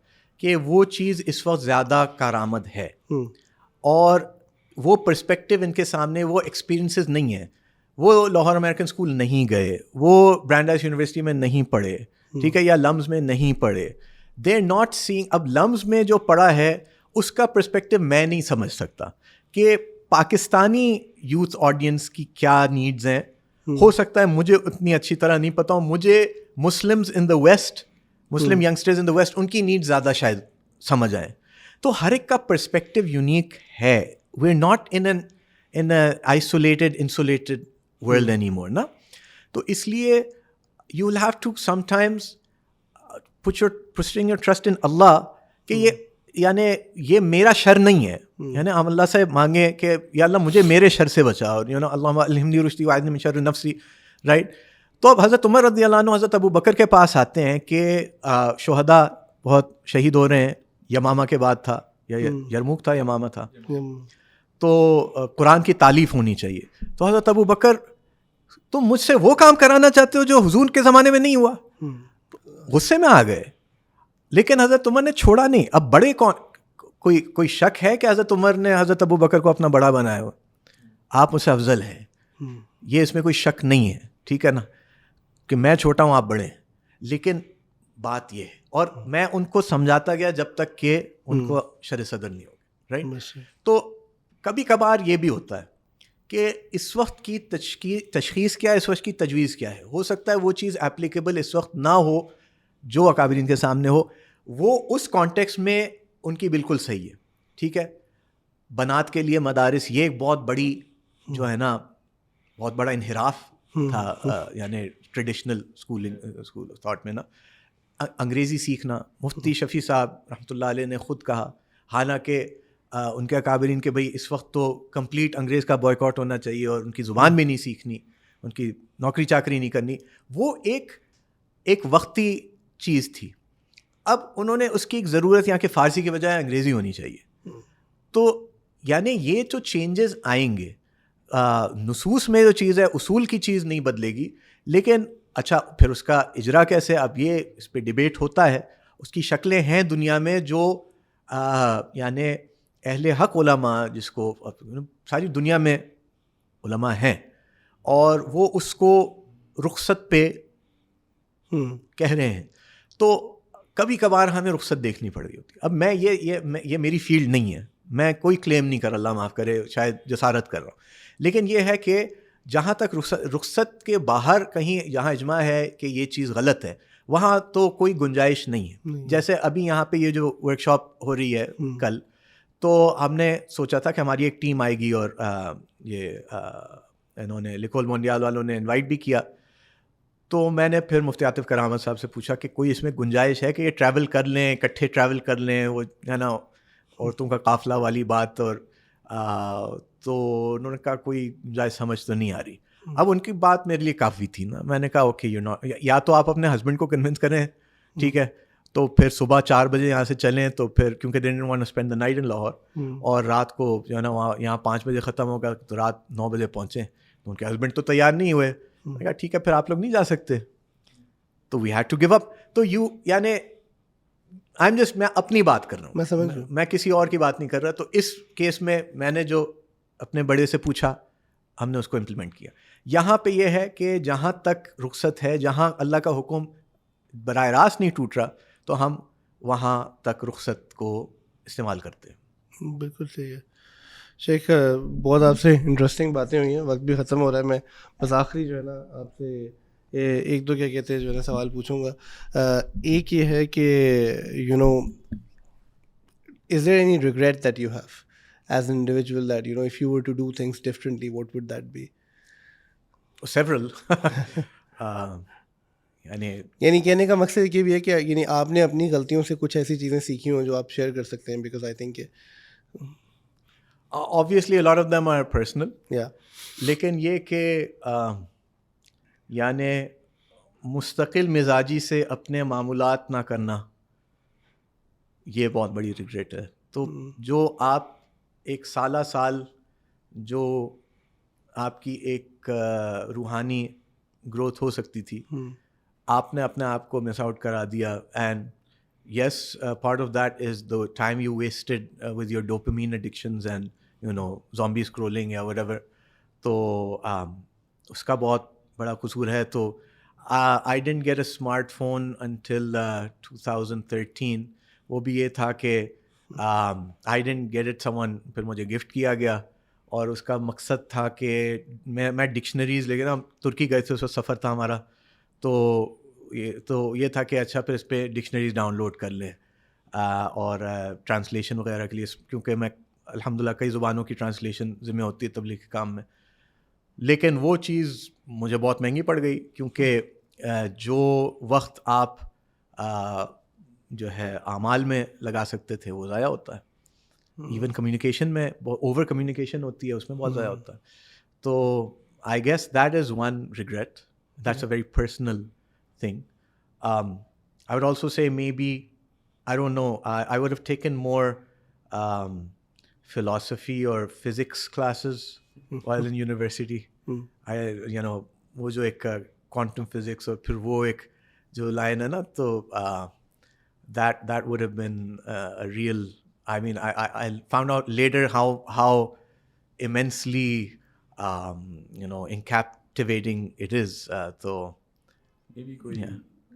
کہ وہ چیز اس وقت زیادہ کارآمد ہے, اور وہ پرسپیکٹیو ان کے سامنے, وہ ایکسپیرینسز نہیں ہیں. وہ لاہور امریکن اسکول نہیں گئے, وہ برانڈائز یونیورسٹی میں نہیں پڑھے, ٹھیک ہے, یا لمز میں نہیں پڑھے. They are not saying. اب لمز میں جو پڑھا ہے اس کا پرسپیکٹیو میں نہیں سمجھ سکتا, کہ پاکستانی یوتھ آڈینس کی کیا نیڈز ہیں ہو سکتا ہے مجھے اتنی اچھی طرح نہیں پتا ہوں. مجھے Muslims in the West, Muslim youngsters in the West, ان کی نیڈ زیادہ شاید سمجھ آئے. تو ہر ایک کا پرسپیکٹو یونیک ہے. We are not in isolated insulated world anymore نا. تو اس لیے you will have to sometimes putting your trust in اللہ کہ یہ یعنی یہ میرا شر نہیں ہے. یعنی ہم اللہ سے مانگیں کہ یا اللہ مجھے میرے شر سے بچا, اور یو نو اللہم الہمنی رشدی وعذنی من شر نفسی, رائٹ. تو اب حضرت عمر رضی اللہ عنہ حضرت ابو بکر کے پاس آتے ہیں کہ شہداء بہت شہید ہو رہے ہیں, یمامہ کے بعد تھا یا یرموک تھا, یمامہ تھا, تو قرآن کی تالیف ہونی چاہیے. تو حضرت ابو بکر تم مجھ سے وہ کام کرانا چاہتے ہو جو حضور کے زمانے میں نہیں ہوا. غصے میں آ گئے, لیکن حضرت عمر نے چھوڑا نہیں. اب بڑے کوئی شک ہے کہ حضرت عمر نے حضرت ابو بکر کو اپنا بڑا بنایا ہوا؟ آپ مجھ سے افضل ہیں, یہ اس میں کوئی شک نہیں ہے, ٹھیک ہے نا, کہ میں چھوٹا ہوں آپ بڑے ہیں. لیکن بات یہ ہے, اور میں ان کو سمجھاتا گیا جب تک کہ ان کو شر صدر نہیں ہوگا, رائٹ. تو کبھی کبھار یہ بھی ہوتا ہے کہ اس وقت کی تشخیص کیا ہے, اس وقت کی تجویز کیا ہے. ہو سکتا ہے وہ چیز اپلیکیبل اس وقت نہ ہو جو اکابرین کے سامنے ہو, وہ اس کانٹیکس میں ان کی بالکل صحیح ہے, ٹھیک ہے. بنات کے لیے مدارس یہ ایک بہت بڑی جو ہے نا, بہت بڑا انحراف تھا, یعنی ٹریڈیشنل اسکول تھاٹ میں نا, انگریزی سیکھنا. مفتی شفیع صاحب رحمۃ اللہ علیہ نے خود کہا, حالانکہ ان کے اکابرین کہ بھائی اس وقت تو کمپلیٹ انگریز کا بوائکاٹ ہونا چاہیے اور ان کی زبان بھی نہیں سیکھنی, ان کی نوکری چاکری نہیں کرنی, وہ ایک وقتی چیز تھی. اب انہوں نے اس کی ایک ضرورت یہاں کہ فارسی کی بجائے انگریزی ہونی چاہیے. تو یعنی یہ جو چینجز آئیں گے, نصوص میں جو چیز ہے اصول کی چیز نہیں بدلے گی, لیکن اچھا پھر اس کا اجرا کیسے, اب یہ اس پہ ڈیبیٹ ہوتا ہے. اس کی شکلیں ہیں دنیا میں جو یعنی اہل حق علماء, جس کو ساری دنیا میں علماء ہیں, اور وہ اس کو رخصت پہ کہہ رہے ہیں. تو کبھی کبھار ہمیں رخصت دیکھنی پڑ رہی ہوتی ہے. اب میں یہ میری فیلڈ نہیں ہے, میں کوئی کلیم نہیں کر رہا, اللہ معاف کرے, شاید جسارت کر رہا ہوں. لیکن یہ ہے کہ جہاں تک رخصت کے باہر کہیں جہاں اجماع ہے کہ یہ چیز غلط ہے, وہاں تو کوئی گنجائش نہیں ہے. جیسے ابھی یہاں پہ یہ جو ورک شاپ ہو رہی ہے کل, تو ہم نے سوچا تھا کہ ہماری ایک ٹیم آئے گی, اور یہ انہوں نے لیکول مونڈیال والوں نے انوائٹ بھی کیا. تو میں نے پھر مفتی عاطف کرامت صاحب سے پوچھا کہ کوئی اس میں گنجائش ہے کہ یہ ٹریول کر لیں, اکٹھے ٹریول کر لیں, وہ ہے نا عورتوں کا قافلہ والی بات. اور تو انہوں نے کہا کوئی گنجائش سمجھ تو نہیں آ رہی. اب ان کی بات میرے لیے کافی تھی نا. میں نے کہا اوکے یو ناٹ, یا تو آپ اپنے ہسبینڈ کو کنونس کریں, ٹھیک ہے, تو پھر صبح 4 بجے یہاں سے چلیں, تو پھر کیونکہ they don't want to spend the night in Lahore, اور رات کو جو ہے نا وہاں یہاں 5 بجے ختم ہوگا, تو رات 9 بجے پہنچیں. تو ان کے ہسبینڈ تو تیار نہیں ہوئے. میں کہا ٹھیک ہے پھر آپ لوگ نہیں جا سکتے, تو we had to give up. تو یعنی آئی ایم جسٹ, میں اپنی بات کر رہا ہوں, میں سمجھ رہا ہوں, میں کسی اور کی بات نہیں کر رہا. تو اس کیس میں نے جو اپنے بڑے سے پوچھا, ہم نے اس کو امپلیمنٹ کیا. یہاں پہ یہ ہے کہ جہاں تک رخصت ہے, جہاں اللہ کا حکم براہ راست نہیں ٹوٹ رہا, تو ہم وہاں تک رخصت کو استعمال کرتے ہیں. بالکل صحیح ہے. شیخ بہت آپ سے انٹرسٹنگ باتیں ہوئی ہیں, وقت بھی ختم ہو رہا ہے. میں بس آخری جو ہے نا آپ سے ایک دو کیا کہتے ہیں جو ہے نا سوال پوچھوں گا. ایک یہ ہے کہ you know is there any regret that you have as an individual that you know if you were to do things differently what would that be? Several. یعنی کہنے کا مقصد یہ بھی ہے کہ یعنی آپ نے اپنی غلطیوں سے کچھ ایسی چیزیں سیکھی ہوں جو آپ شیئر کر سکتے ہیں, because I think obviously a lot of them are personal, yeah, لیکن یہ کہ یعنی مستقل مزاجی سے اپنے معمولات نہ کرنا, یہ بہت بڑی ریگریٹ ہے. تو جو آپ ایک سال جو آپ کی ایک روحانی گروتھ ہو سکتی تھی, آپ نے اپنے آپ کو مس آؤٹ کرا دیا. And yes, part of that is the time you wasted with your dopamine addictions and you know zombie scrolling یا whatever. تو اس کا بہت بڑا قصور ہے. تو I didn't get a smartphone until 2013. وہ بھی یہ تھا کہ I didn't get it, someone پھر مجھے گفٹ کیا گیا, اور اس کا مقصد تھا کہ میں ڈکشنریز لے کے نا، ترکی گئے تھے اس وقت سفر تھا ہمارا، تو یہ تھا کہ اچھا پھر اس پہ ڈکشنریز ڈاؤن لوڈ کر لیں اور ٹرانسلیشن وغیرہ کے لیے، کیونکہ میں الحمدللہ کئی زبانوں کی ٹرانسلیشن ذمہ ہوتی ہے تبلیغ کے کام میں. لیکن وہ چیز مجھے بہت مہنگی پڑ گئی، کیونکہ جو وقت آپ جو ہے اعمال میں لگا سکتے تھے وہ ضائع ہوتا ہے. ایون کمیونیکیشن میں اوور کمیونیکیشن ہوتی ہے، اس میں بہت ضائع ہوتا ہے. تو I guess that is one regret, that's a very personal thing. I would also say maybe, I don't know, I would have taken more philosophy or physics classes while in university. وہ جو ایک quantum physics اور پھر وہ ایک جو line ہے نا، تو that would have been a real, I mean, I found out later how immensely captivating it is. So maybe کوئی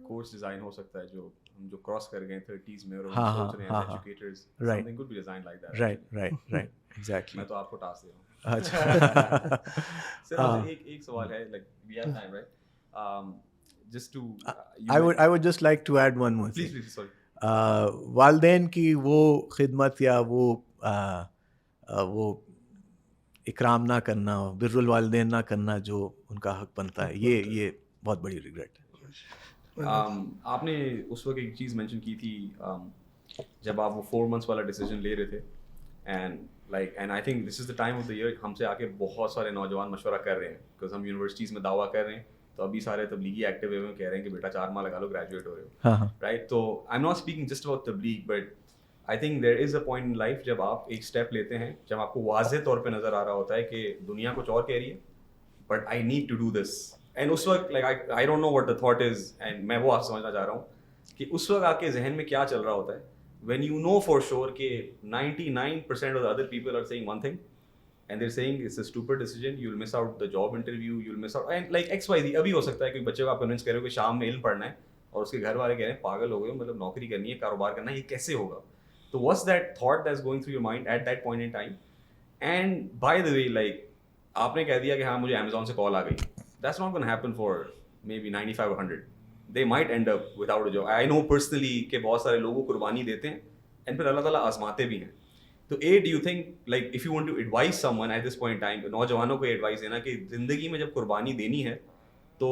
کورس ڈیزائن ہو سکتا ہے جو ہم جو کراس کر گئے 30s میں اور ہم سوچ رہے ہیں educators, something could be designed like that. right exactly. میں تو آپ کو ٹاسک دے رہا ہوں. سر ایک سوال ہے، like we have time, right? Just to I would just like to add one more thing. Please, sorry. والدین کی وہ خدمت یا وہ اکرام نہ کرنا، بر الوالدین نہ کرنا جو ان کا حق بنتا ہے، یہ بہت بڑی ریگریٹ ہے. آپ نے اس وقت ایک چیز مینشن کی تھی جب آپ وہ 4 months والا ڈیسیجن لے رہے تھے، and I think this is the time of the year ہم سے آ کے بہت سارے نوجوان مشورہ کر رہے ہیں، بیکاز ہم یونیورسٹیز میں دعویٰ کر رہے ہیں، تو ابھی سارے تبلیغی ایکٹیو ہوئے ہیں، کہہ رہے ہیں کہ بیٹا 4 ماہ لگا لو، گریجویٹ ہو رہے ہو، رائٹ؟ تو I am not speaking just about تبلیغ، but I think there is a point in life جب آپ ایک اسٹیپ لیتے ہیں، جب آپ کو واضح طور پہ نظر آ رہا ہوتا ہے کہ دنیا کچھ اور کہہ رہی ہے، but I need to do this. And اس وقت like I don't know what the thought is, and میں وہ آپ سمجھنا چاہ رہا ہوں کہ اس وقت آپ کے ذہن میں کیا چل رہا ہوتا ہے when you know for sure کہ 99% of the other people are saying one thing and they're saying it's a stupid decision, you'll miss out the job interview, you'll miss out and like XYZ. ابھی ہو سکتا ہے کہ بچے کو آپ convince کرے ہو کہ شام میں علم پڑھنا ہے اور اس کے گھر والے کہہ رہے ہیں پاگل ہو گئے، مطلب نوکری کرنی ہے، کاروبار کرنا ہے، یہ کیسے ہوگا؟ تو what's that thought that's going through your mind at that point in time? And by the way, like آپ نے کہہ دیا کہ ہاں مجھے Amazon سے کال آ گئی، that's not going to happen for maybe 95 or 100. They might end up without a job. I know personally کہ بہت سارے لوگوں قربانی دیتے ہیں and پھر اللہ تعالیٰ آزماتے بھی ہیں. تو do you think like if you want to advise someone at this point in time، نوجوانوں کو ایڈوائس دینا کہ زندگی میں جب قربانی دینی ہے تو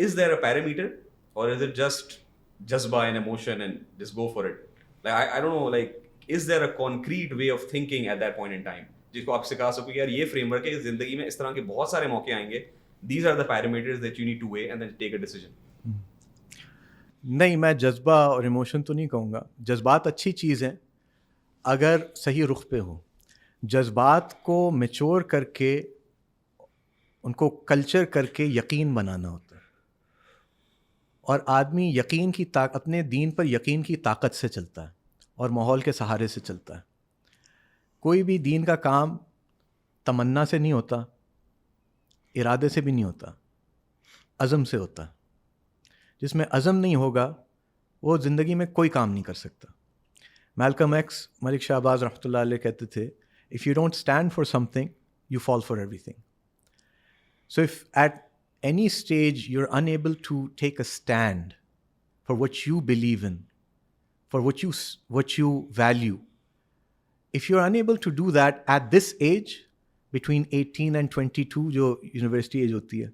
is there a parameter or is it just جذبہ and emotion and just go for it? Like I don't know, like is there a concrete way of thinking at that point in time جس کو آپ سکھا سکو کہ یار یہ frame work ہے، زندگی میں اس طرح کے بہت سارے موقع آئیں گے، these are the parameters that you need to weigh and then take a decision. نہیں، میں جذبہ اور ایموشن تو نہیں کہوں گا. جذبات اچھی چیز ہیں اگر صحیح رخ پہ ہو. جذبات کو میچور کر کے ان کو کلچر کر کے یقین بنانا ہوتا ہے، اور آدمی یقین کی اپنے دین پر یقین کی طاقت سے چلتا ہے اور ماحول کے سہارے سے چلتا ہے. کوئی بھی دین کا کام تمنا سے نہیں ہوتا، ارادے سے بھی نہیں ہوتا، عزم سے ہوتا ہے. جس میں عزم نہیں ہوگا وہ زندگی میں کوئی کام نہیں کر سکتا. میلکم ایکس، ملک شہباز رحمۃ اللہ علیہ کہتے تھے، if you don't stand for something you fall for everything. So if at any stage you are unable to take a stand for what you believe in, for what you value, if you're unable to do that at this age between 18 and 22 جو university age ہوتی ہے،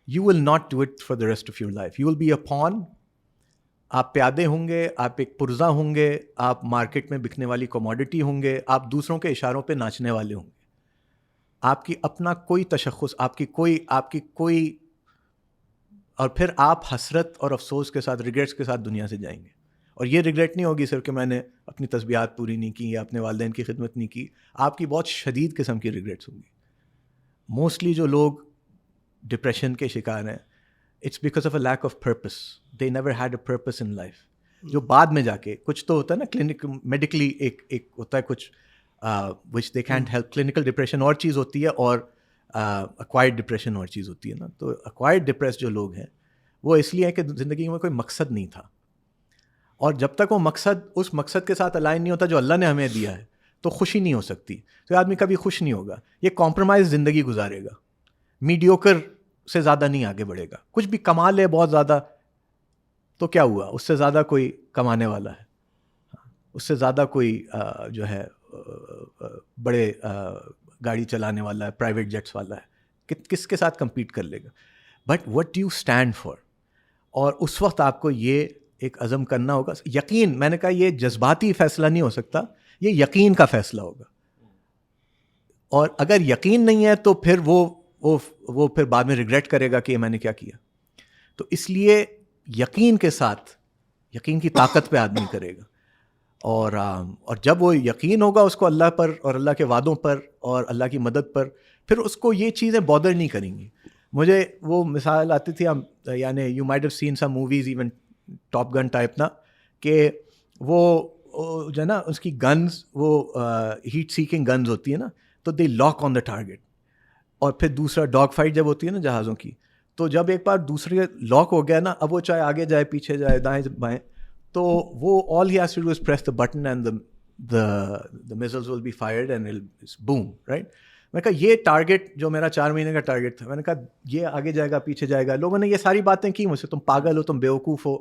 you will not do it for the rest of your life. You will be a pawn. آپ پیادے ہوں گے، آپ ایک پرزہ ہوں گے، آپ مارکیٹ میں بکنے والی کوموڈٹی ہوں گے، آپ دوسروں کے اشاروں پہ ناچنے والے ہوں گے. آپ کی اپنا کوئی تشخص، آپ کی کوئی اور پھر آپ حسرت اور افسوس کے ساتھ، ریگریٹس کے ساتھ دنیا سے جائیں گے. اور یہ ریگریٹ نہیں ہوگی صرف کہ میں نے اپنی تسبیحات پوری نہیں کی یا اپنے والدین کی خدمت نہیں کی. آپ کی بہت شدید قسم کی ریگریٹس ہوں گی. موسٹلی جو لوگ ڈپریشن کے شکار ہیں، it's because of a lack of purpose. They never had a purpose in life. جو بعد میں جا کے کچھ تو ہوتا ہے نا کلینک میڈیکلی ایک ہوتا ہے کچھ which they can't help. Clinical depression اور چیز ہوتی ہے اور ایکوائرڈ ڈپریشن اور چیز ہوتی ہے نا. تو ایکوائرڈ ڈپریس جو لوگ ہیں وہ اس لیے ہے کہ زندگی میں کوئی مقصد نہیں تھا، اور جب تک وہ مقصد اس مقصد کے ساتھ الائن نہیں ہوتا جو اللہ نے ہمیں دیا ہے، تو خوشی نہیں ہو سکتی. تو آدمی کبھی خوش نہیں ہوگا, یہ کمپرومائز زندگی گزارے گا, میڈیوکر سے زیادہ نہیں آگے بڑھے گا. کچھ بھی کما لے بہت زیادہ تو کیا ہوا, اس سے زیادہ کوئی کمانے والا ہے, اس سے زیادہ کوئی جو ہے بڑے گاڑی چلانے والا ہے, پرائیویٹ جیٹس والا ہے, کس کے ساتھ کمپیٹ کر لے گا. But what do you stand for, اور اس وقت آپ کو یہ ایک عزم کرنا ہوگا. یقین, میں نے کہا یہ جذباتی فیصلہ نہیں ہو سکتا, یہ یقین کا فیصلہ ہوگا. اور اگر یقین نہیں ہے تو پھر وہ پھر بعد میں ریگریٹ کرے گا کہ میں نے کیا کیا. تو اس لیے یقین کے ساتھ, یقین کی طاقت پہ آدمی کرے گا. اور جب وہ یقین ہوگا اس کو اللہ پر اور اللہ کے وعدوں پر اور اللہ کی مدد پر, پھر اس کو یہ چیزیں بادر نہیں کریں گی. مجھے وہ مثال آتی تھی, یعنی you might have seen some movies even Top Gun type نا, کہ وہ جو ہے نا اس کی گنز وہ ہیٹ سیکنگ گنز ہوتی ہے نا, تو they lock on the target. اور پھر دوسرا ڈاگ فائٹ جب ہوتی ہے نا جہازوں کی, تو جب ایک بار دوسرے لاک ہو گیا نا, اب وہ چاہے آگے جائے پیچھے جائے دائیں بائیں, تو وہ all he has to do is press the button and the missiles will be fired and it'll boom, right. میں نے کہا یہ ٹارگیٹ جو میرا 4 مہینے کا ٹارگیٹ تھا, میں نے کہا یہ آگے جائے گا پیچھے جائے گا. لوگوں نے یہ ساری باتیں کی مجھ سے, تم پاگل ہو, تم بیوقوف ہو,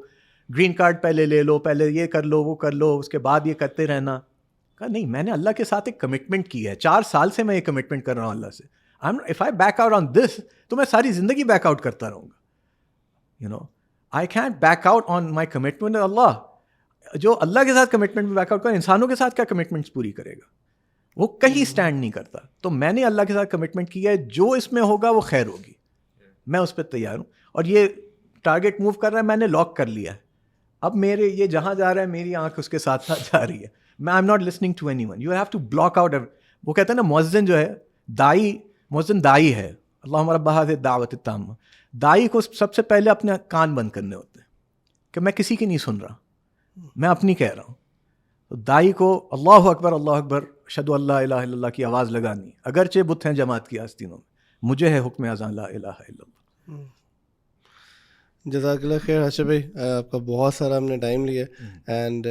گرین کارڈ پہلے لے لو, پہلے یہ کر لو وہ کر لو, اس کے بعد یہ کرتے رہنا. کہا نہیں, میں نے اللہ کے ساتھ ایک کمٹمنٹ کی ہے, 4 سال سے میں یہ کمٹمنٹ کر رہا ہوں اللہ سے. if I back out on this, تو میں ساری زندگی بیک آؤٹ کرتا رہوں گا. you know, I can't back out on my commitment with Allah. جو اللہ کے ساتھ کمٹمنٹ میں بیک آؤٹ کرے, انسانوں کے ساتھ کیا کمٹمنٹس پوری کرے گا, وہ کہیں اسٹینڈ نہیں کرتا. تو میں نے اللہ کے ساتھ کمٹمنٹ کیا ہے, جو اس میں ہوگا وہ خیر ہوگی, میں اس پہ تیار ہوں. اور یہ ٹارگیٹ موو کر رہا ہے, میں نے لاک کر لیا ہے. اب میرے یہ جہاں جا رہا ہے میری آنکھ اس کے ساتھ ساتھ جا رہی ہے. میں I am not listening to anyone, you have to block out. وہ کہتے ہیں نا مؤذن جو ہے مؤذن دائی ہے, اللہم رب ہذہ الدعوۃ التامہ. دائی کو سب سے پہلے اپنے کان بند کرنے ہوتے ہیں کہ میں کسی کی نہیں سن رہا, میں اپنی کہہ رہا ہوں. تو دائی کو اللہ اکبر اشہد ان لا الہ الا اللہ کی آواز لگانی, اگرچہ بت ہیں جماعت کی آستینوں میں, مجھے ہے حکم اذان لا الہ الا اللہ. جزاک اللہ خیر حاشر بھائی, آپ کا بہت سارا ہم نے ٹائم لیا, and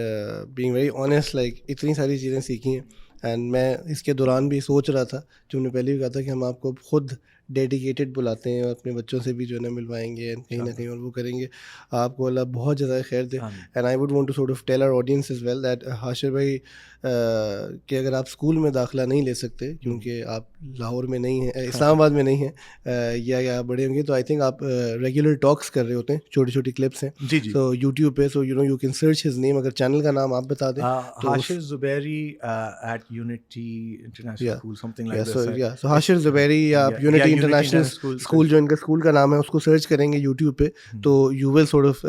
being very honest, like اتنی ساری چیزیں سیکھی ہیں. اینڈ میں اس کے دوران بھی سوچ رہا تھا, جو ہم نے پہلے بھی کہا تھا کہ ہم آپ کو خود ڈیڈیکیٹڈ بلاتے ہیں, اور اپنے بچوں سے بھی جو ہے نا ملوائیں گے کہیں نہ کہیں, اور وہ کریں گے. آپ کو اللہ بہت جزائے خیر دے. And I would want to sort of tell our audience as well that Hashir بھائی کہ اگر آپ اسکول میں داخلہ نہیں لے سکتے کیونکہ آپ لاہور میں نہیں ہیں, اسلام آباد میں نہیں ہیں, یا بڑے ہوں گے, تو آئی تھنک آپ ریگولر ٹاکس کر رہے ہوتے ہیں, چھوٹی چھوٹی کلپس ہیں. جی جی, تو یوٹیوب پہ, so you can search his name. اگر چینل کا نام آپ بتا دیں. Hashir Zubairi at Unity International School, something like that. So Hashir Zubairi یا یونٹی انٹرنیشنل اسکول, جو ان کا اسکول کا نام ہے, اس کو سرچ کریں گے یوٹیوب پہ, تو you will sort of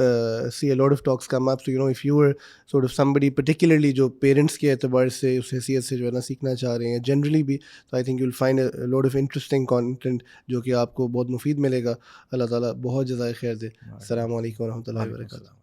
see a lot of talks come up. So if you are sort of somebody particularly جو پیرنٹس کے اعتبار سے اس حیثیت سے جو ہے نا سیکھنا چاہ رہے ہیں جنرلی بھی, تو I think you will find a lot of interesting content جو کہ آپ کو بہت مفید ملے گا. اللہ تعالیٰ بہت جزائے خیر دے. السلام علیکم و رحمۃ اللہ وبرکاتہ.